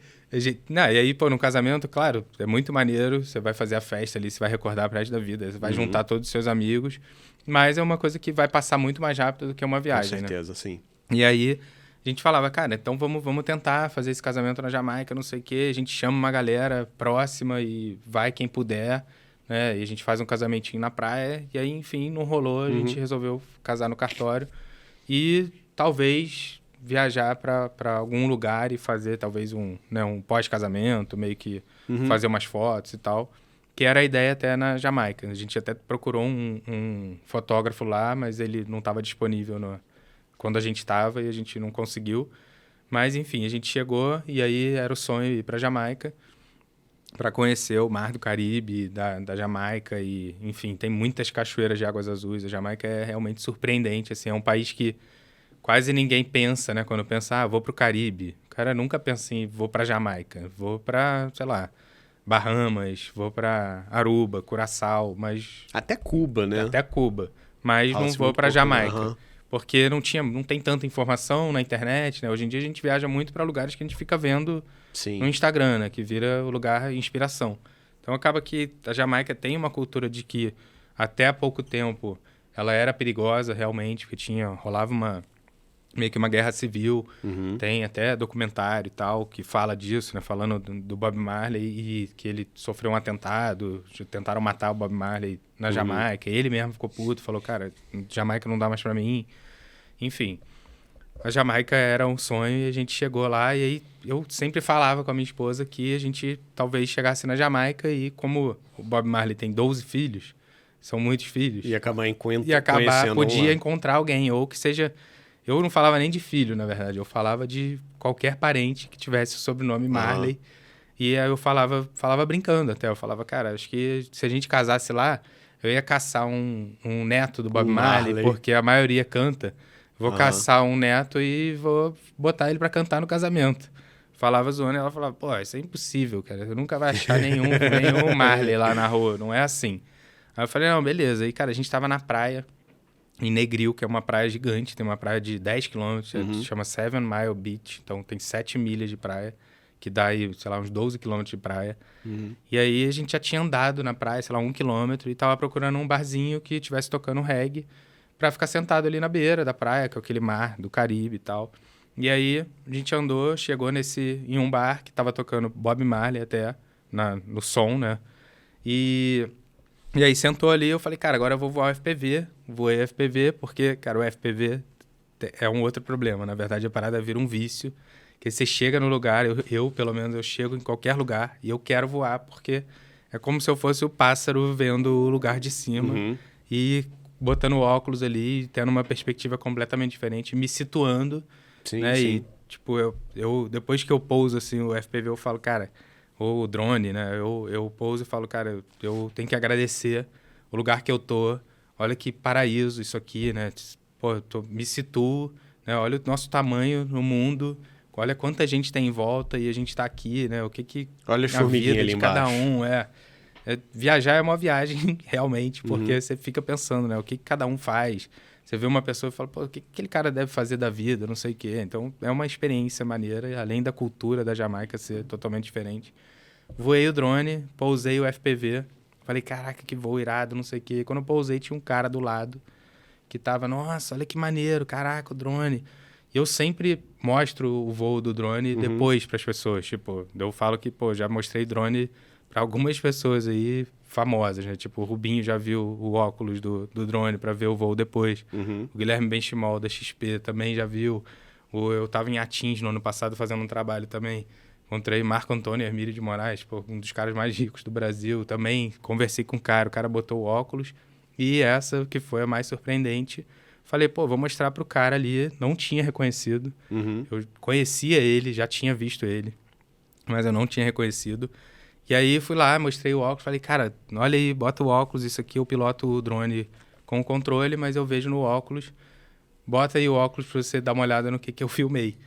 no casamento, claro, é muito maneiro, você vai fazer a festa ali, você vai recordar pro resto da vida, você vai juntar todos os seus amigos, mas é uma coisa que vai passar muito mais rápido do que uma viagem, né? Com certeza, né? Sim. E aí... a gente falava, cara, então vamos tentar fazer esse casamento na Jamaica, não sei o quê. A gente chama uma galera próxima e vai quem puder, né? E a gente faz um casamentinho na praia. E aí, enfim, não rolou. A gente resolveu casar no cartório. E talvez viajar para algum lugar e fazer talvez um pós-casamento, meio que fazer umas fotos e tal. Que era a ideia até na Jamaica. A gente até procurou um fotógrafo lá, mas ele não estava disponível quando a gente estava, e a gente não conseguiu. Mas, enfim, a gente chegou e aí era o sonho ir para Jamaica para conhecer o Mar do Caribe, da Jamaica. E, enfim, tem muitas cachoeiras de águas azuis. A Jamaica é realmente surpreendente. Assim, é um país que quase ninguém pensa, né? Quando pensa, vou para o Caribe. O cara nunca pensa em vou para Jamaica. Vou para, sei lá, Bahamas, vou para Aruba, Curaçao, mas... Até Cuba, né? Até Cuba. Mas não vou para Jamaica. Porque não tem tanta informação na internet, né? Hoje em dia a gente viaja muito para lugares que a gente fica vendo no Instagram, né? Que vira o lugar de inspiração. Então acaba que a Jamaica tem uma cultura de que até há pouco tempo ela era perigosa realmente, porque rolava meio que uma guerra civil. Tem até documentário e tal que fala disso, né? Falando do Bob Marley e que ele sofreu um atentado, tentaram matar o Bob Marley na Jamaica. Ele mesmo ficou puto, falou, cara, Jamaica não dá mais pra mim. Enfim, a Jamaica era um sonho e a gente chegou lá. E aí eu sempre falava com a minha esposa que a gente talvez chegasse na Jamaica e como o Bob Marley tem 12 filhos, são muitos filhos. E acabar podia encontrar alguém, ou que seja... Eu não falava nem de filho, na verdade. Eu falava de qualquer parente que tivesse o sobrenome Marley. E aí eu falava brincando até. Eu falava, cara, acho que se a gente casasse lá, eu ia caçar um neto do Bob Marley, porque a maioria canta. Vou caçar um neto e vou botar ele pra cantar no casamento. Falava zoando, e ela falava, pô, isso é impossível, cara. Você nunca vai achar nenhum Marley lá na rua. Não é assim. Aí eu falei, não, beleza. Aí, cara, a gente tava na praia, em Negril, que é uma praia gigante. Tem uma praia de 10 quilômetros, se chama 7 Mile Beach. Então, tem 7 milhas de praia, que dá aí, sei lá, uns 12 quilômetros de praia. E aí, a gente já tinha andado na praia, sei lá, 1 quilômetro, e tava procurando um barzinho que estivesse tocando reggae, pra ficar sentado ali na beira da praia, com aquele mar do Caribe e tal. E aí, a gente andou, chegou em um bar que tava tocando Bob Marley até, no som, né? E aí, sentou ali, eu falei, cara, agora eu vou voar o FPV. Voei FPV, porque, cara, o FPV é um outro problema. Na verdade, a parada vira um vício, que você chega no lugar, eu pelo menos, eu chego em qualquer lugar e eu quero voar, porque é como se eu fosse o pássaro vendo o lugar de cima e botando óculos ali, tendo uma perspectiva completamente diferente, me situando, né? Sim. E, tipo, eu depois que eu pouso, assim, o FPV, eu falo, cara, ou o drone, né? Eu pouso e falo, cara, eu tenho que agradecer o lugar que eu tô. Olha que paraíso isso aqui, né? Pô, me situo, né? Olha o nosso tamanho no mundo, olha quanta gente tem em volta e a gente tá aqui, né? O que olha a formiguinha ali embaixo. Cada um, viajar é uma viagem, realmente, porque você fica pensando, né? O que cada um faz. Você vê uma pessoa e fala, pô, o que aquele cara deve fazer da vida, não sei o quê. Então, é uma experiência maneira, além da cultura da Jamaica ser totalmente diferente. Voei o drone, pousei o FPV, falei, caraca, que voo irado, não sei o quê. Quando eu pousei, tinha um cara do lado que tava, nossa, olha que maneiro, caraca, o drone. E eu sempre mostro o voo do drone depois para as pessoas. Tipo, eu falo que, pô, já mostrei drone para algumas pessoas aí famosas, né? Tipo, o Rubinho já viu o óculos do drone para ver o voo depois. O Guilherme Benchimol, da XP, também já viu. Eu tava em Atins no ano passado fazendo um trabalho também. Encontrei Marco Antônio Hermílio de Moraes, pô, um dos caras mais ricos do Brasil. Também conversei com o cara botou o óculos. E essa que foi a mais surpreendente. Falei, pô, vou mostrar pro cara ali. Não tinha reconhecido. Eu conhecia ele, já tinha visto ele. Mas eu não tinha reconhecido. E aí fui lá, mostrei o óculos. Falei, cara, olha aí, bota o óculos. Isso aqui eu piloto o drone com o controle, mas eu vejo no óculos. Bota aí o óculos pra você dar uma olhada no que eu filmei.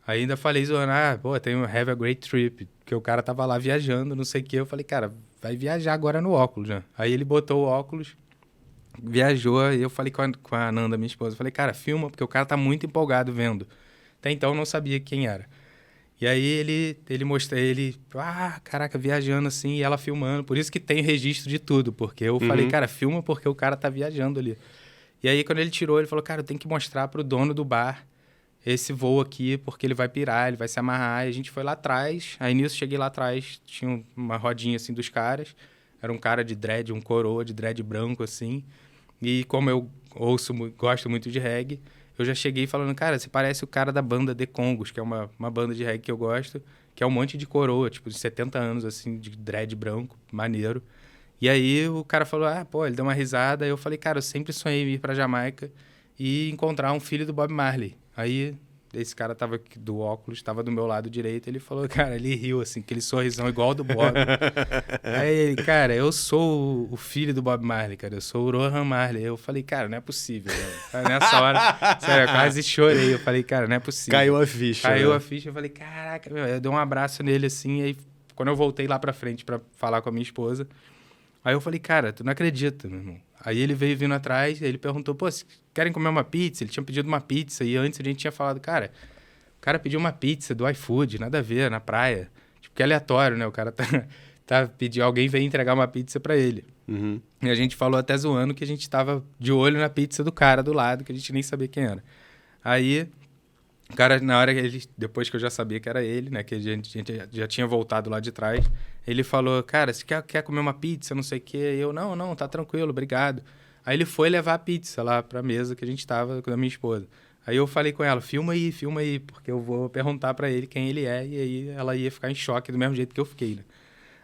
Aí ainda falei, zoando, pô, tem um Have a Great Trip. Porque o cara tava lá viajando, não sei o quê. Eu falei, cara, vai viajar agora no óculos, né? Aí ele botou o óculos, viajou, e eu falei com a Nanda, minha esposa, falei, cara, filma, porque o cara tá muito empolgado vendo. Até então eu não sabia quem era. E aí ele mostrou, caraca, viajando assim, e ela filmando. Por isso que tem registro de tudo, porque eu falei, cara, filma porque o cara tá viajando ali. E aí quando ele tirou, ele falou, cara, eu tenho que mostrar pro dono do bar esse voo aqui, porque ele vai pirar, ele vai se amarrar. E a gente foi lá atrás, aí nisso cheguei lá atrás, tinha uma rodinha assim dos caras. Era um cara de dread, um coroa de dread branco, assim. E como eu gosto muito de reggae, eu já cheguei falando, cara, você parece o cara da banda The Congos, que é uma banda de reggae que eu gosto, que é um monte de coroa, tipo, de 70 anos, assim, de dread branco, maneiro. E aí o cara falou, pô, ele deu uma risada. Aí eu falei, cara, eu sempre sonhei em ir pra Jamaica e encontrar um filho do Bob Marley. Aí esse cara tava do óculos, estava do meu lado direito, ele falou, cara, ele riu, assim, aquele sorrisão igual ao do Bob. Aí ele, cara, eu sou o filho do Bob Marley, cara, eu sou o Rohan Marley. Eu falei, cara, não é possível, velho. Nessa hora, sério, eu quase chorei. Eu falei, cara, não é possível. Caiu a ficha. Caiu a ficha, eu falei, caraca, meu, eu dei um abraço nele, assim, aí quando eu voltei lá pra frente pra falar com a minha esposa, aí eu falei, cara, tu não acredita, meu irmão. Aí ele veio vindo atrás, ele perguntou, pô, vocês querem comer uma pizza? Ele tinha pedido uma pizza e antes a gente tinha falado, cara, o cara pediu uma pizza do iFood, nada a ver, na praia. Tipo, que é aleatório, né? O cara pediu, alguém veio entregar uma pizza pra ele. E a gente falou até zoando que a gente tava de olho na pizza do cara do lado, que a gente nem sabia quem era. Aí O cara, na hora que ele... Depois que eu já sabia que era ele, né? Que a gente já tinha voltado lá de trás. Ele falou, cara, você quer comer uma pizza, não sei o quê? E eu, não, tá tranquilo, obrigado. Aí ele foi levar a pizza lá pra mesa que a gente tava com a minha esposa. Aí eu falei com ela, filma aí, porque eu vou perguntar pra ele quem ele é. E aí ela ia ficar em choque do mesmo jeito que eu fiquei, né?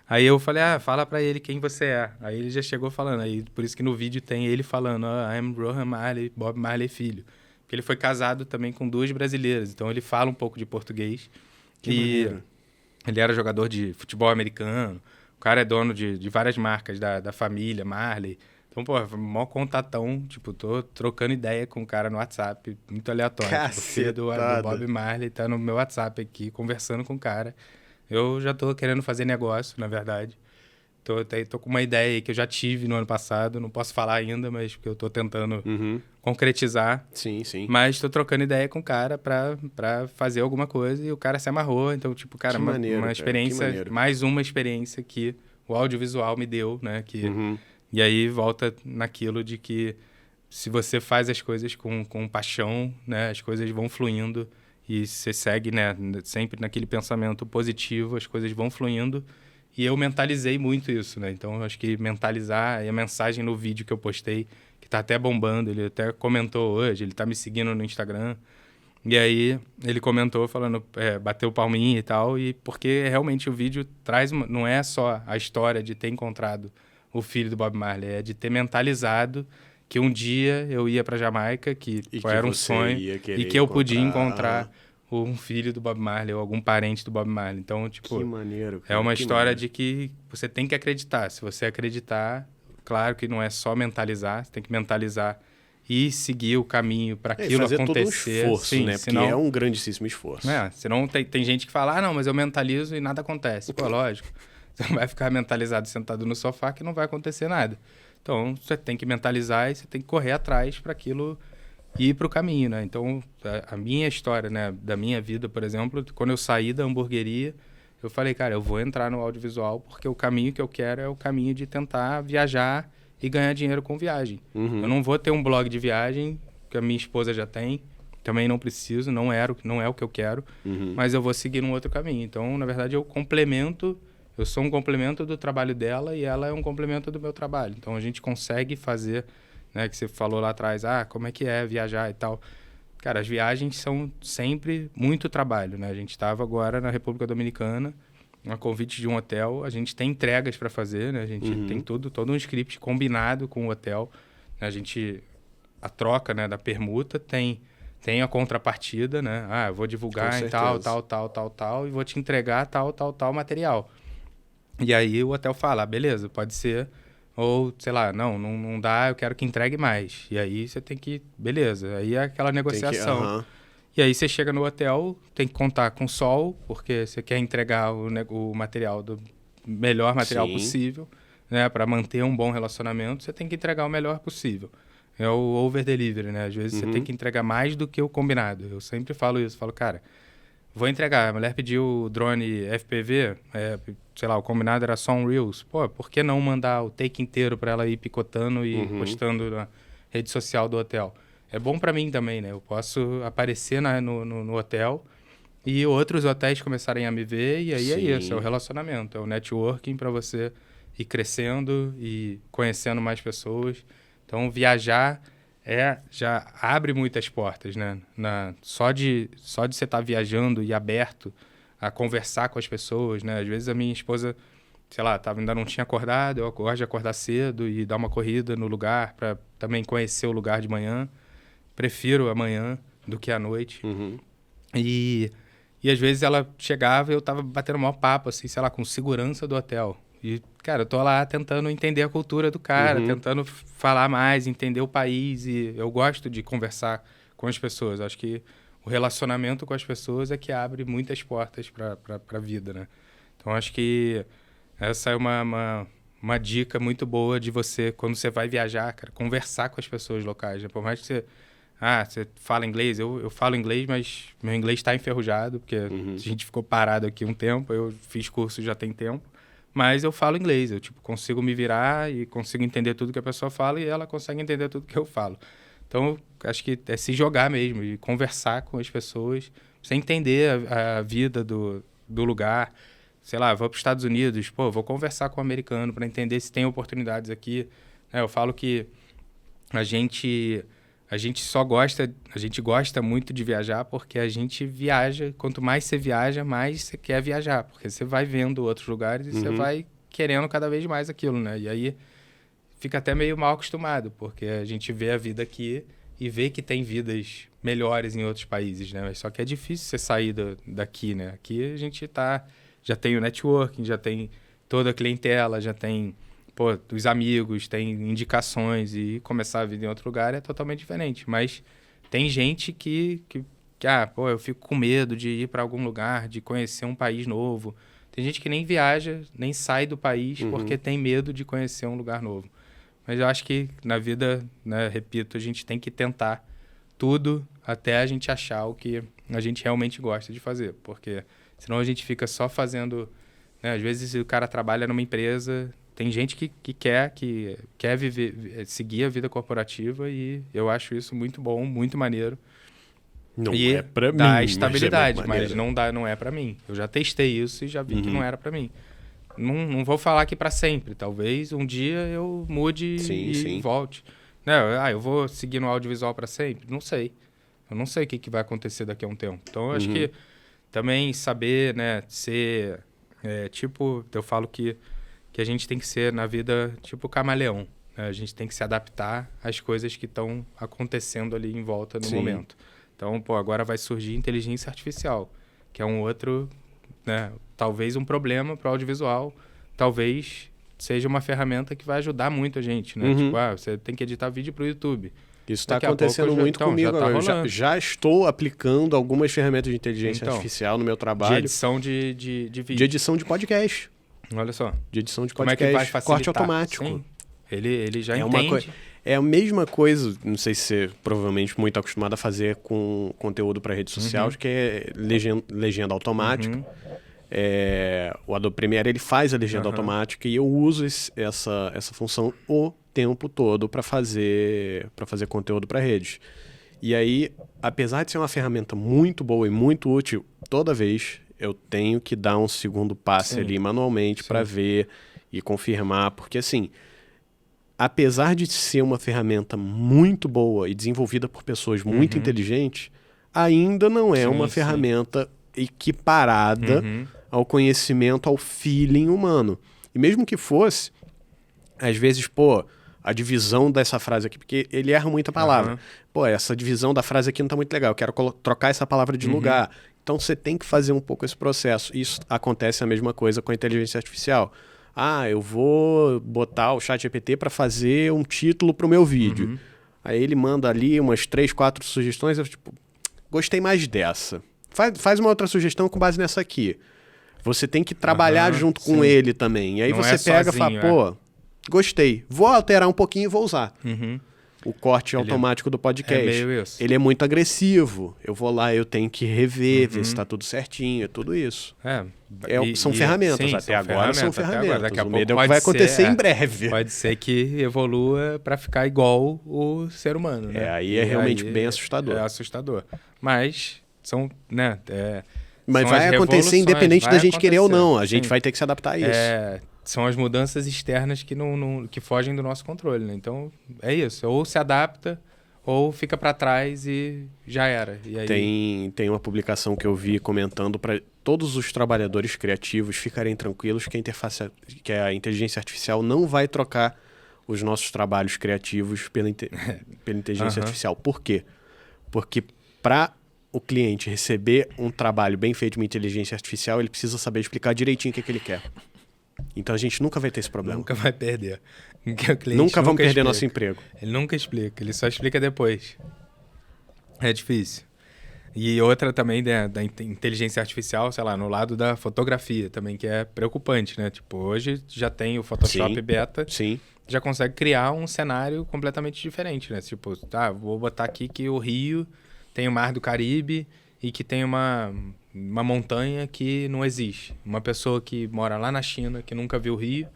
Aí eu falei, fala pra ele quem você é. Aí ele já chegou falando, aí por isso que no vídeo tem ele falando, I'm Rohan Marley, Bob Marley filho. Porque ele foi casado também com 2 brasileiras, então ele fala um pouco de português. Ele era jogador de futebol americano, o cara é dono de várias marcas da família Marley. Então, pô, mó contatão, tipo, tô trocando ideia com o cara no WhatsApp, muito aleatório. Tipo, o filho do Bob Marley tá no meu WhatsApp aqui, conversando com o cara. Eu já tô querendo fazer negócio, na verdade. Tô com uma ideia aí que eu já tive no ano passado, não posso falar ainda, mas porque eu tô tentando concretizar. Sim. Mas tô trocando ideia com o cara pra fazer alguma coisa e o cara se amarrou. Então, tipo, cara, uma experiência, mais uma experiência que o audiovisual me deu, né? E aí volta naquilo de que se você faz as coisas com paixão, né? As coisas vão fluindo e você segue, né? Sempre naquele pensamento positivo, as coisas vão fluindo. E eu mentalizei muito isso, né? Então, eu acho que mentalizar... E a mensagem no vídeo que eu postei, que tá até bombando, ele até comentou hoje, ele tá me seguindo no Instagram. E aí, ele comentou falando, bateu palminha e tal, e porque realmente o vídeo traz... não é só a história de ter encontrado o filho do Bob Marley, é de ter mentalizado que um dia eu ia pra Jamaica, que era um sonho, e que eu podia encontrar... um filho do Bob Marley ou algum parente do Bob Marley. Então, tipo... Que maneiro, cara. É uma história de que você tem que acreditar. Se você acreditar, claro que não é só mentalizar, você tem que mentalizar e seguir o caminho para aquilo acontecer. Fazer todo um esforço, sim, né? Porque é um grandíssimo esforço. Senão tem gente que fala, não, mas eu mentalizo e nada acontece. Pô, lógico. Você não vai ficar mentalizado sentado no sofá que não vai acontecer nada. Então, você tem que mentalizar e você tem que correr atrás para aquilo... ir para o caminho, né? Então, a minha história, né, da minha vida, por exemplo, quando eu saí da hamburgueria, eu falei, cara, eu vou entrar no audiovisual porque o caminho que eu quero é o caminho de tentar viajar e ganhar dinheiro com viagem. Eu não vou ter um blog de viagem, que a minha esposa já tem, também não preciso, não é o que eu quero, mas eu vou seguir um outro caminho. Então, na verdade, eu sou um complemento do trabalho dela e ela é um complemento do meu trabalho. Então, a gente consegue fazer... né, que você falou lá atrás, como é que é viajar e tal. Cara, as viagens são sempre muito trabalho, né? A gente estava agora na República Dominicana, a convite de um hotel, a gente tem entregas para fazer, né? A gente tem todo um script combinado com o hotel. A troca, né, da permuta tem a contrapartida, né? Eu vou divulgar em tal, e vou te entregar tal material. E aí o hotel fala, beleza, pode ser... Ou, sei lá, não dá, eu quero que entregue mais. E aí você tem que... Beleza, aí é aquela negociação. E aí você chega no hotel, tem que contar com sol, porque você quer entregar o material do melhor material possível, né? Para manter um bom relacionamento, você tem que entregar o melhor possível. É o over-delivery, né? Às vezes você tem que entregar mais do que o combinado. Eu sempre falo isso, cara... Vou entregar. A mulher pediu o drone FPV, sei lá, o combinado era só um Reels. Pô, por que não mandar o take inteiro para ela ir picotando e postando na rede social do hotel? É bom para mim também, né? Eu posso aparecer no hotel e outros hotéis começarem a me ver e aí é isso, é o relacionamento, é o networking para você ir crescendo e conhecendo mais pessoas. Então, viajar... já abre muitas portas, né? Só de você estar viajando e aberto a conversar com as pessoas, né? Às vezes a minha esposa, sei lá, ainda não tinha acordado, eu gosto de acordar cedo e dar uma corrida no lugar para também conhecer o lugar de manhã. Prefiro amanhã do que à noite. E às vezes ela chegava e eu tava batendo o maior papo, assim, sei lá, com segurança do hotel. E, cara, eu tô lá tentando entender a cultura do cara, tentando falar mais, entender o país. E eu gosto de conversar com as pessoas. Acho que o relacionamento com as pessoas é que abre muitas portas para a vida, né? Então, acho que essa é uma dica muito boa de você, quando você vai viajar, cara, conversar com as pessoas locais, né? Por mais que você fala inglês, eu falo inglês, mas meu inglês está enferrujado, porque a gente ficou parado aqui um tempo, eu fiz curso já tem tempo. Mas eu falo inglês, eu consigo me virar e consigo entender tudo que a pessoa fala e ela consegue entender tudo que eu falo. Então, acho que é se jogar mesmo e conversar com as pessoas, você entender a vida do lugar. Sei lá, vou para os Estados Unidos, vou conversar com o americano para entender se tem oportunidades aqui. Eu falo que a gente gosta muito de viajar porque a gente viaja. Quanto mais você viaja, mais você quer viajar, porque você vai vendo outros lugares e você vai querendo cada vez mais aquilo, né? E aí fica até meio mal acostumado, porque a gente vê a vida aqui e vê que tem vidas melhores em outros países, né? Só que é difícil você sair daqui, né? Aqui a gente já tem o networking, já tem toda a clientela, já tem os amigos, tem indicações, e começar a vida em outro lugar é totalmente diferente. Mas tem gente que eu fico com medo de ir para algum lugar, de conhecer um país novo. Tem gente que nem viaja, nem sai do país porque tem medo de conhecer um lugar novo. Mas eu acho que na vida, né, repito, a gente tem que tentar tudo até a gente achar o que a gente realmente gosta de fazer. Porque senão a gente fica só fazendo... Né, às vezes o cara trabalha numa empresa... Tem gente que quer seguir a vida corporativa, e eu acho isso muito bom, muito maneiro. Não e é pra mim, dá estabilidade, mas não é pra mim. Eu já testei isso e já vi que não era pra mim. Não vou falar que pra sempre. Talvez um dia eu mude e volte. Eu vou seguir no audiovisual pra sempre? Não sei. Eu não sei o que vai acontecer daqui a um tempo. Então, eu acho que também saber, né, ser... eu falo que a gente tem que ser, na vida, tipo camaleão. Né? A gente tem que se adaptar às coisas que estão acontecendo ali em volta no momento. Então, agora vai surgir inteligência artificial, que é um outro, né, talvez um problema para o audiovisual, talvez seja uma ferramenta que vai ajudar muito a gente. Né? Tipo, você tem que editar vídeo para o YouTube. Isso está acontecendo muito comigo agora. Eu já estou aplicando algumas ferramentas de inteligência artificial no meu trabalho. De edição de vídeo. De edição de podcast. Olha só. De edição de podcast. Como é que vai facilitar? Corte automático. Sim. Ele já entende. É a mesma coisa, não sei se você é provavelmente muito acostumado a fazer com conteúdo para rede social, que é legenda automática. O Adobe Premiere ele faz a legenda automática, e eu uso essa função o tempo todo para fazer conteúdo para redes. E aí, apesar de ser uma ferramenta muito boa e muito útil, toda vez eu tenho que dar um segundo passe ali manualmente para ver e confirmar, porque assim, apesar de ser uma ferramenta muito boa e desenvolvida por pessoas muito inteligentes, ainda não é uma ferramenta equiparada ao conhecimento, ao feeling humano. E mesmo que fosse, às vezes, a divisão dessa frase aqui, porque ele erra muita palavra. Essa divisão da frase aqui não tá muito legal, eu quero trocar essa palavra de lugar. Então você tem que fazer um pouco esse processo. Isso acontece a mesma coisa com a inteligência artificial. Eu vou botar o ChatGPT para fazer um título para o meu vídeo. Aí ele manda ali umas 3, 4 sugestões. Eu gostei mais dessa. Faz uma outra sugestão com base nessa aqui. Você tem que trabalhar junto com ele também. E aí você pega e fala, gostei. Vou alterar um pouquinho e vou usar. O corte automático do podcast. Meio isso. Ele é muito agressivo. Eu vou lá, eu tenho que rever, ver se está tudo certinho, é tudo isso. São ferramentas. Até agora são ferramentas. Daqui a o pouco medo é o que vai acontecer em breve. Pode ser que evolua para ficar igual o ser humano. Né? Aí é realmente bem assustador. É assustador. Mas são, né? Mas vai acontecer independente da gente querer ou não. A gente vai ter que se adaptar a isso. São as mudanças externas que fogem do nosso controle, né? Então, é isso. Ou se adapta, ou fica para trás e já era. E aí... Tem uma publicação que eu vi comentando para todos os trabalhadores criativos ficarem tranquilos que a inteligência artificial não vai trocar os nossos trabalhos criativos pela inteligência artificial. Por quê? Porque para o cliente receber um trabalho bem feito de uma inteligência artificial, ele precisa saber explicar direitinho o que ele quer. Então a gente nunca vai ter esse problema. Nunca vai perder. Nunca vamos perder nosso emprego. Ele nunca explica, ele só explica depois. É difícil. E outra também da inteligência artificial, sei lá, no lado da fotografia também, que é preocupante, né? Tipo, hoje já tem o Photoshop Beta, já consegue criar um cenário completamente diferente, né? Tipo, vou botar aqui que o Rio tem o Mar do Caribe e que tem uma montanha que não existe. Uma pessoa que mora lá na China, que nunca viu o Rio,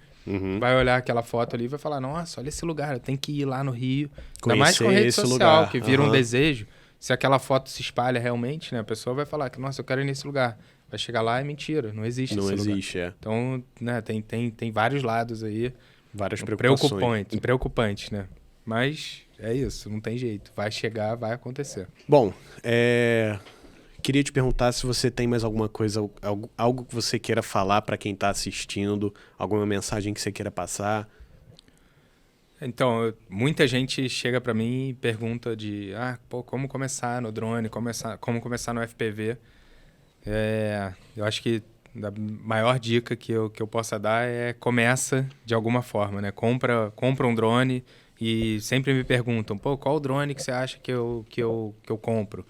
vai olhar aquela foto ali e vai falar, nossa, olha esse lugar, eu tenho que ir lá no Rio. Ainda Conhecer mais com rede esse social, lugar. que vira um desejo. Se aquela foto se espalha realmente, né? A pessoa vai falar que, nossa, eu quero ir nesse lugar. Vai chegar lá, é mentira, não existe esse lugar. Não existe, Então, né, tem vários lados aí. Várias preocupações. Preocupantes, né? Mas é isso, não tem jeito. Vai chegar, vai acontecer. Bom, queria te perguntar se você tem mais alguma coisa, algo que você queira falar para quem está assistindo, alguma mensagem que você queira passar. Então, muita gente chega para mim e pergunta como começar no drone, como começar no FPV. Eu acho que a maior dica que eu possa dar é começa de alguma forma, né? Compra um drone e sempre me perguntam, qual drone que você acha que eu compro?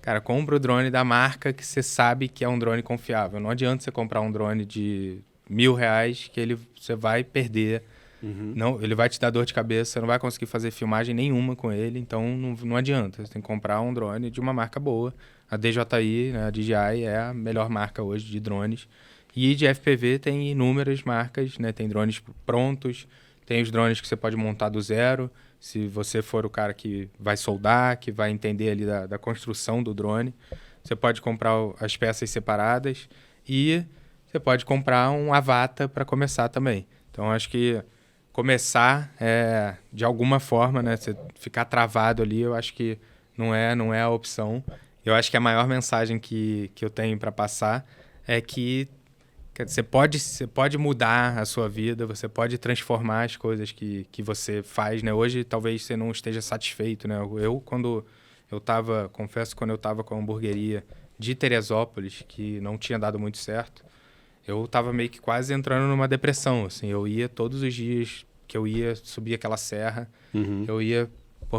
Cara, compra o drone da marca que você sabe que é um drone confiável. Não adianta você comprar um drone de R$1.000 que você vai perder. Não, ele vai te dar dor de cabeça, você não vai conseguir fazer filmagem nenhuma com ele, então não adianta. Você tem que comprar um drone de uma marca boa. A DJI, né, a DJI é a melhor marca hoje de drones. E de FPV tem inúmeras marcas, né? Tem drones prontos, tem os drones que você pode montar do zero. Se você for o cara que vai soldar, que vai entender ali da construção do drone, você pode comprar as peças separadas e você pode comprar um Avata para começar também. Então, acho que começar de alguma forma, né? Você ficar travado ali, eu acho que não é a opção. Eu acho que a maior mensagem que eu tenho para passar é que você pode mudar a sua vida, você pode transformar as coisas que você faz, né? Hoje, talvez você não esteja satisfeito, né? Confesso, quando eu estava com a hamburgueria de Teresópolis, que não tinha dado muito certo, eu estava meio que quase entrando numa depressão, assim. Eu ia todos os dias que eu ia subir aquela serra, eu ia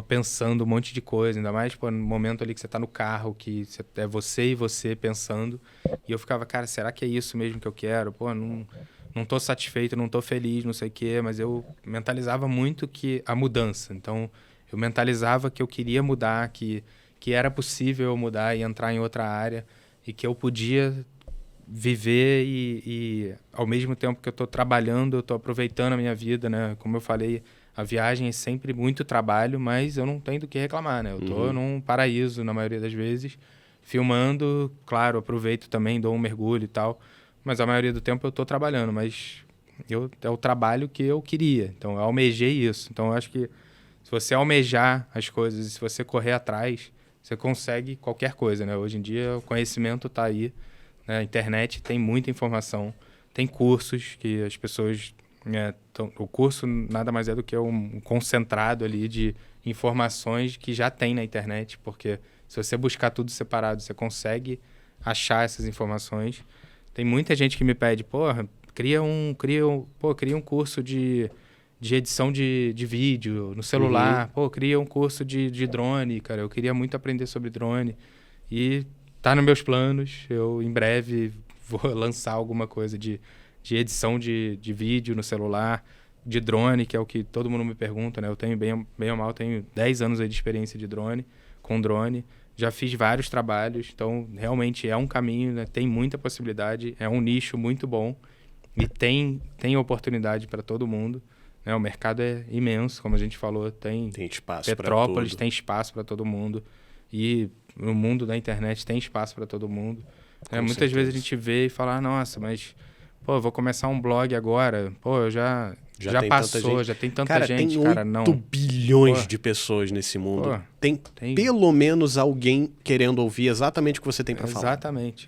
pensando um monte de coisa, ainda mais no momento ali que você está no carro, que é você e você pensando. E eu ficava, cara, será que é isso mesmo que eu quero? Não tô satisfeito, não tô feliz, não sei o quê, mas eu mentalizava muito que a mudança. Então, eu mentalizava que eu queria mudar, que era possível eu mudar e entrar em outra área e que eu podia viver e ao mesmo tempo que eu estou trabalhando, eu estou aproveitando a minha vida, né? Como eu falei, a viagem é sempre muito trabalho, mas eu não tenho do que reclamar, né? Eu estou num paraíso, na maioria das vezes, filmando, claro, aproveito também, dou um mergulho e tal, mas a maioria do tempo eu estou trabalhando, mas é o trabalho que eu queria, então eu almejei isso. Então eu acho que se você almejar as coisas e se você correr atrás, você consegue qualquer coisa, né? Hoje em dia o conhecimento está aí, né? A internet tem muita informação, tem cursos que as pessoas... o curso nada mais é do que um concentrado ali de informações que já tem na internet, porque se você buscar tudo separado, você consegue achar essas informações. Tem muita gente que me pede, cria um curso de edição de vídeo no celular, cria um curso de drone, cara, eu queria muito aprender sobre drone e tá nos meus planos, eu em breve vou lançar alguma coisa de edição de vídeo no celular, de drone, que é o que todo mundo me pergunta, né? Eu tenho, bem ou mal, tenho 10 anos aí de experiência com drone. Já fiz vários trabalhos, então realmente é um caminho, né? Tem muita possibilidade, é um nicho muito bom e tem oportunidade para todo mundo, né? O mercado é imenso, como a gente falou, tem espaço. Petrópolis tem espaço para todo mundo e no mundo da internet tem espaço para todo mundo. Muitas vezes a gente vê e fala, nossa, mas... eu vou começar um blog agora. Já passou, já tem tanta gente, cara, não. Tem 8 bilhões de pessoas nesse mundo. Tem pelo menos alguém querendo ouvir exatamente o que você tem para falar.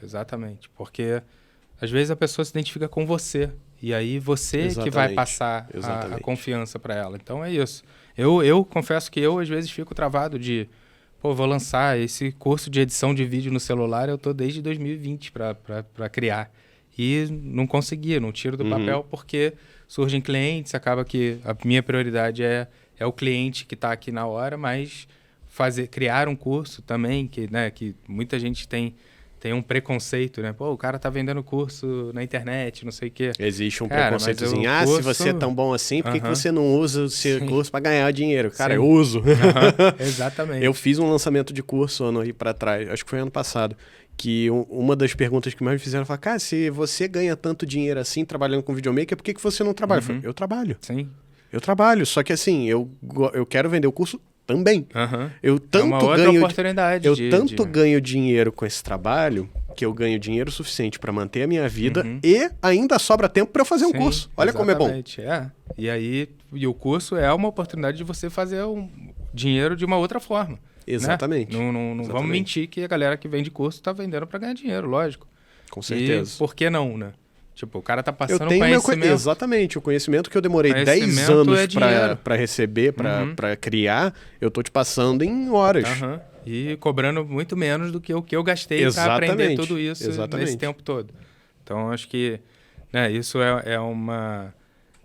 Exatamente. Porque às vezes a pessoa se identifica com você. E aí você que vai passar a confiança para ela. Então é isso. Eu confesso que eu às vezes fico travado de... vou lançar esse curso de edição de vídeo no celular. Eu tô desde 2020 para criar. E não conseguia, não tiro do papel porque surgem clientes, acaba que a minha prioridade é o cliente que está aqui na hora, mas criar um curso também, que muita gente tem tem um preconceito, né? Pô, o cara tá vendendo curso na internet, não sei o quê. Existe um preconceitozinho. Se você é tão bom assim, por que você não usa o seu curso para ganhar dinheiro? Cara, eu uso. Exatamente. Eu fiz um lançamento de curso ano aí para trás, acho que foi ano passado, que uma das perguntas que mais me fizeram foi, cara, se você ganha tanto dinheiro assim trabalhando com videomaker, por que você não trabalha? Eu falei, eu trabalho. Sim. Eu trabalho, só que assim, eu quero vender o curso também. Eu tanto uma outra oportunidade. Ganho dinheiro com esse trabalho que eu ganho dinheiro suficiente para manter a minha vida e ainda sobra tempo para eu fazer um curso. Olha como é bom. E aí, o curso é uma oportunidade de você fazer um dinheiro de uma outra forma. Exatamente. Né? Não vamos mentir que a galera que vende curso está vendendo para ganhar dinheiro, lógico. Com certeza. E por que não, né? Tipo, o cara tá passando conhecimento. Exatamente. O conhecimento que eu demorei 10 anos para receber, para criar, eu tô te passando em horas. E cobrando muito menos do que o que eu gastei para aprender tudo isso nesse tempo todo. Então, acho que isso é uma...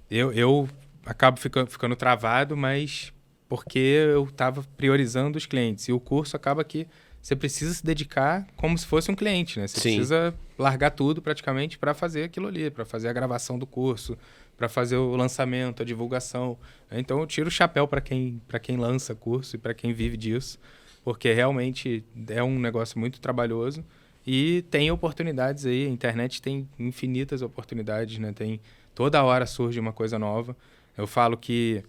Eu acabo ficando travado, mas porque eu estava priorizando os clientes. E o curso acaba que você precisa se dedicar como se fosse um cliente, né? Você precisa largar tudo praticamente para fazer aquilo ali, para fazer a gravação do curso, para fazer o lançamento, a divulgação. Então, eu tiro o chapéu para quem lança curso e para quem vive disso, porque realmente é um negócio muito trabalhoso e tem oportunidades aí. A internet tem infinitas oportunidades, né? Toda hora surge uma coisa nova. Eu falo que...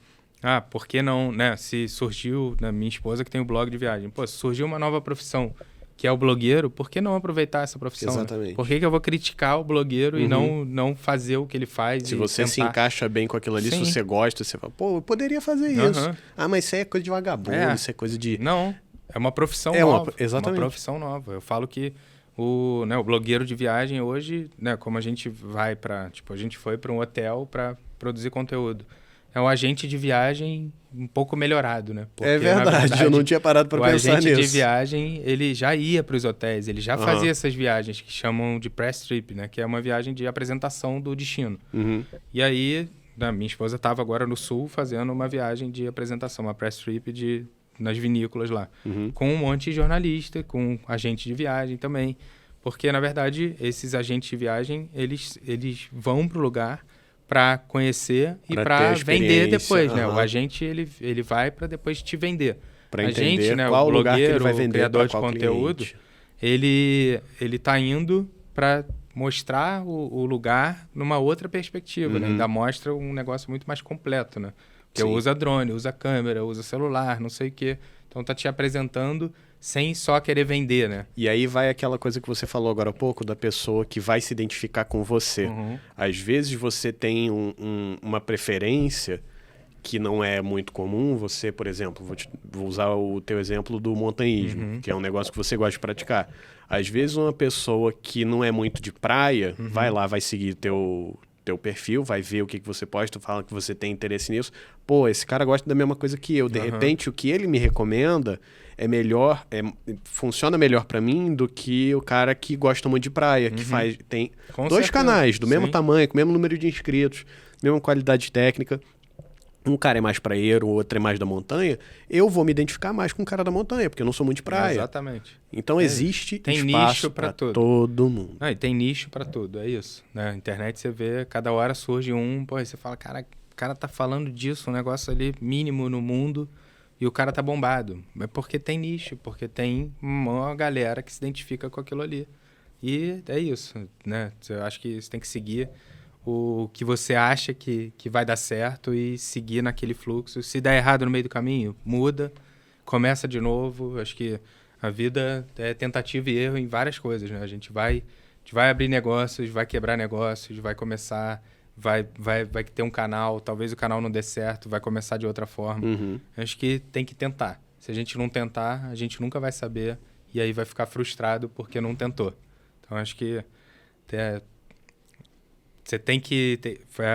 por que não, né? Se surgiu, minha esposa que tem o blog de viagem, se surgiu uma nova profissão, que é o blogueiro, por que não aproveitar essa profissão? Exatamente. Né? Por que eu vou criticar o blogueiro e não fazer o que ele faz? Se você se encaixa bem com aquilo ali, se você gosta, você fala, eu poderia fazer isso. Mas isso aí é coisa de vagabundo, isso é coisa de... Não, é uma profissão nova. Exatamente. Uma profissão nova. Eu falo que o blogueiro de viagem hoje, né, como a gente vai a gente foi para um hotel para produzir conteúdo. É um agente de viagem um pouco melhorado, né? Porque, é verdade, eu não tinha parado para pensar nisso. O agente de viagem, ele já ia para os hotéis, ele já fazia essas viagens que chamam de press trip, né? Que é uma viagem de apresentação do destino. E aí, minha esposa estava agora no Sul fazendo uma viagem de apresentação, uma press trip nas vinícolas lá. Com um monte de jornalista, com agente de viagem também. Porque, na verdade, esses agentes de viagem, eles vão para o lugar para conhecer e para vender depois, né? O agente, ele vai para depois te vender. Para entender gente, qual o lugar que ele vai vender, o criador de conteúdo, ele tá indo para mostrar o lugar numa outra perspectiva, né? Ainda mostra um negócio muito mais completo, né? Porque usa drone, usa câmera, usa celular, não sei o quê. Então tá te apresentando sem só querer vender, né? E aí vai aquela coisa que você falou agora há pouco, da pessoa que vai se identificar com você. Às vezes você tem uma preferência que não é muito comum. Você, por exemplo, vou usar o teu exemplo do montanhismo, que é um negócio que você gosta de praticar. Às vezes uma pessoa que não é muito de praia, vai lá, vai seguir teu perfil, vai ver o que você posta, fala que você tem interesse nisso. Esse cara gosta da mesma coisa que eu. De repente, o que ele me recomenda é melhor, funciona melhor para mim do que o cara que gosta muito de praia, que tem com 2 certeza. Canais do mesmo tamanho, com o mesmo número de inscritos, mesma qualidade técnica. Um cara é mais praieiro, o outro é mais da montanha. Eu vou me identificar mais com o cara da montanha, porque eu não sou muito de praia. Exatamente. Então existe tem espaço nicho para todo mundo. E tem nicho para tudo, é isso. Na internet você vê, cada hora surge aí você fala, cara, o cara tá falando disso, um negócio ali mínimo no mundo, e o cara tá bombado. É porque tem nicho, porque tem uma galera que se identifica com aquilo ali. E é isso, né? Eu acho que você tem que seguir o que você acha que vai dar certo e seguir naquele fluxo. Se der errado no meio do caminho, muda, começa de novo. Acho que a vida é tentativa e erro em várias coisas, né? A gente vai abrir negócios, vai quebrar negócios, vai começar, vai ter um canal, talvez o canal não dê certo, vai começar de outra forma. Acho que tem que tentar. Se a gente não tentar, a gente nunca vai saber e aí vai ficar frustrado porque não tentou. Então, acho que você tem que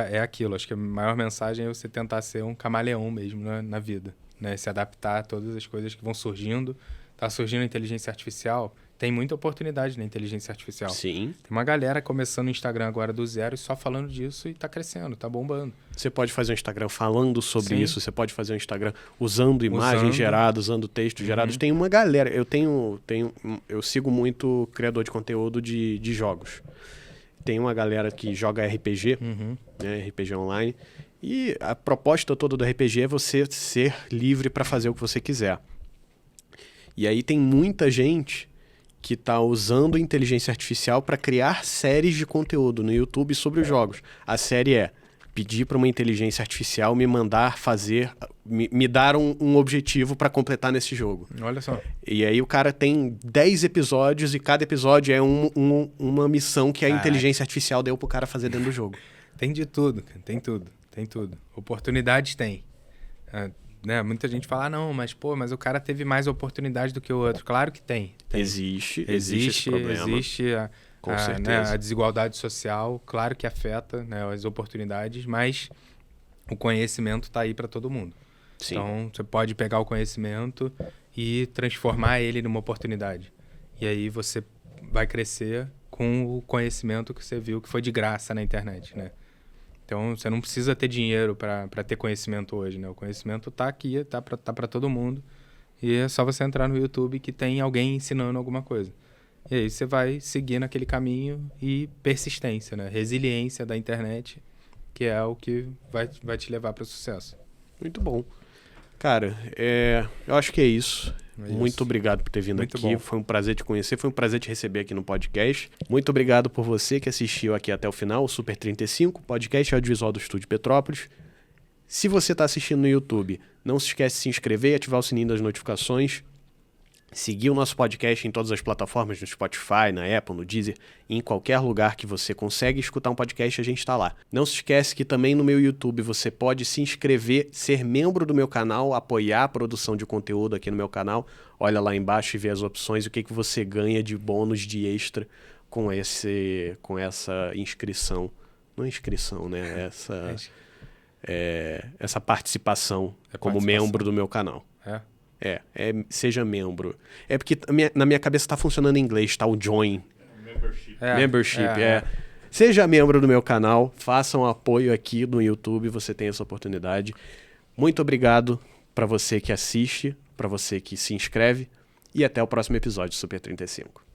é aquilo, acho que a maior mensagem é você tentar ser um camaleão mesmo na vida, né? Se adaptar a todas as coisas que vão surgindo. Tá surgindo a inteligência artificial, tem muita oportunidade na inteligência artificial. Sim. Tem uma galera começando o Instagram agora do zero e só falando disso e tá crescendo, tá bombando. Você pode fazer um Instagram falando sobre isso, você pode fazer um Instagram usando imagens geradas, usando textos gerados. Tem uma galera, eu sigo muito criador de conteúdo de jogos. Tem uma galera que joga RPG, né, RPG online, e a proposta toda do RPG é você ser livre para fazer o que você quiser. E aí tem muita gente que está usando inteligência artificial para criar séries de conteúdo no YouTube sobre os jogos. A série é pedir para uma inteligência artificial me mandar fazer, me dar um objetivo para completar nesse jogo. Olha só. E aí o cara tem 10 episódios e cada episódio é uma missão que a inteligência artificial deu pro cara fazer dentro do jogo. Tem de tudo, tem tudo. Oportunidades tem. Né? Muita gente fala, não, mas o cara teve mais oportunidade do que o outro. Claro que tem. Existe esse problema. Existe com certeza. Né, a desigualdade social, claro que afeta, né, as oportunidades, mas o conhecimento está aí para todo mundo. Sim. Então, você pode pegar o conhecimento e transformar ele numa oportunidade. E aí você vai crescer com o conhecimento que você viu que foi de graça na internet, né? Então, você não precisa ter dinheiro para ter conhecimento hoje, né? O conhecimento está aqui, tá para todo mundo. E é só você entrar no YouTube que tem alguém ensinando alguma coisa. E aí você vai seguir naquele caminho e persistência, né? Resiliência da internet, que é o que vai te levar para o sucesso. Muito bom. Cara, eu acho que é isso. Muito obrigado por ter vindo aqui. Bom. Foi um prazer te conhecer, foi um prazer te receber aqui no podcast. Muito obrigado por você que assistiu aqui até o final, o Super 35, podcast audiovisual do Estúdio Petrópolis. Se você está assistindo no YouTube, não se esquece de se inscrever e ativar o sininho das notificações. Seguir o nosso podcast em todas as plataformas, no Spotify, na Apple, no Deezer, em qualquer lugar que você consegue escutar um podcast, a gente está lá. Não se esquece que também no meu YouTube você pode se inscrever, ser membro do meu canal, apoiar a produção de conteúdo aqui no meu canal. Olha lá embaixo e vê as opções, o que você ganha de bônus de extra com essa inscrição. Não inscrição, né? Essa participação como membro do meu canal. Seja membro. É porque na minha cabeça tá funcionando em inglês, tá? O join. Membership. Seja membro do meu canal, faça um apoio aqui no YouTube, você tem essa oportunidade. Muito obrigado para você que assiste, para você que se inscreve e até o próximo episódio Super 35.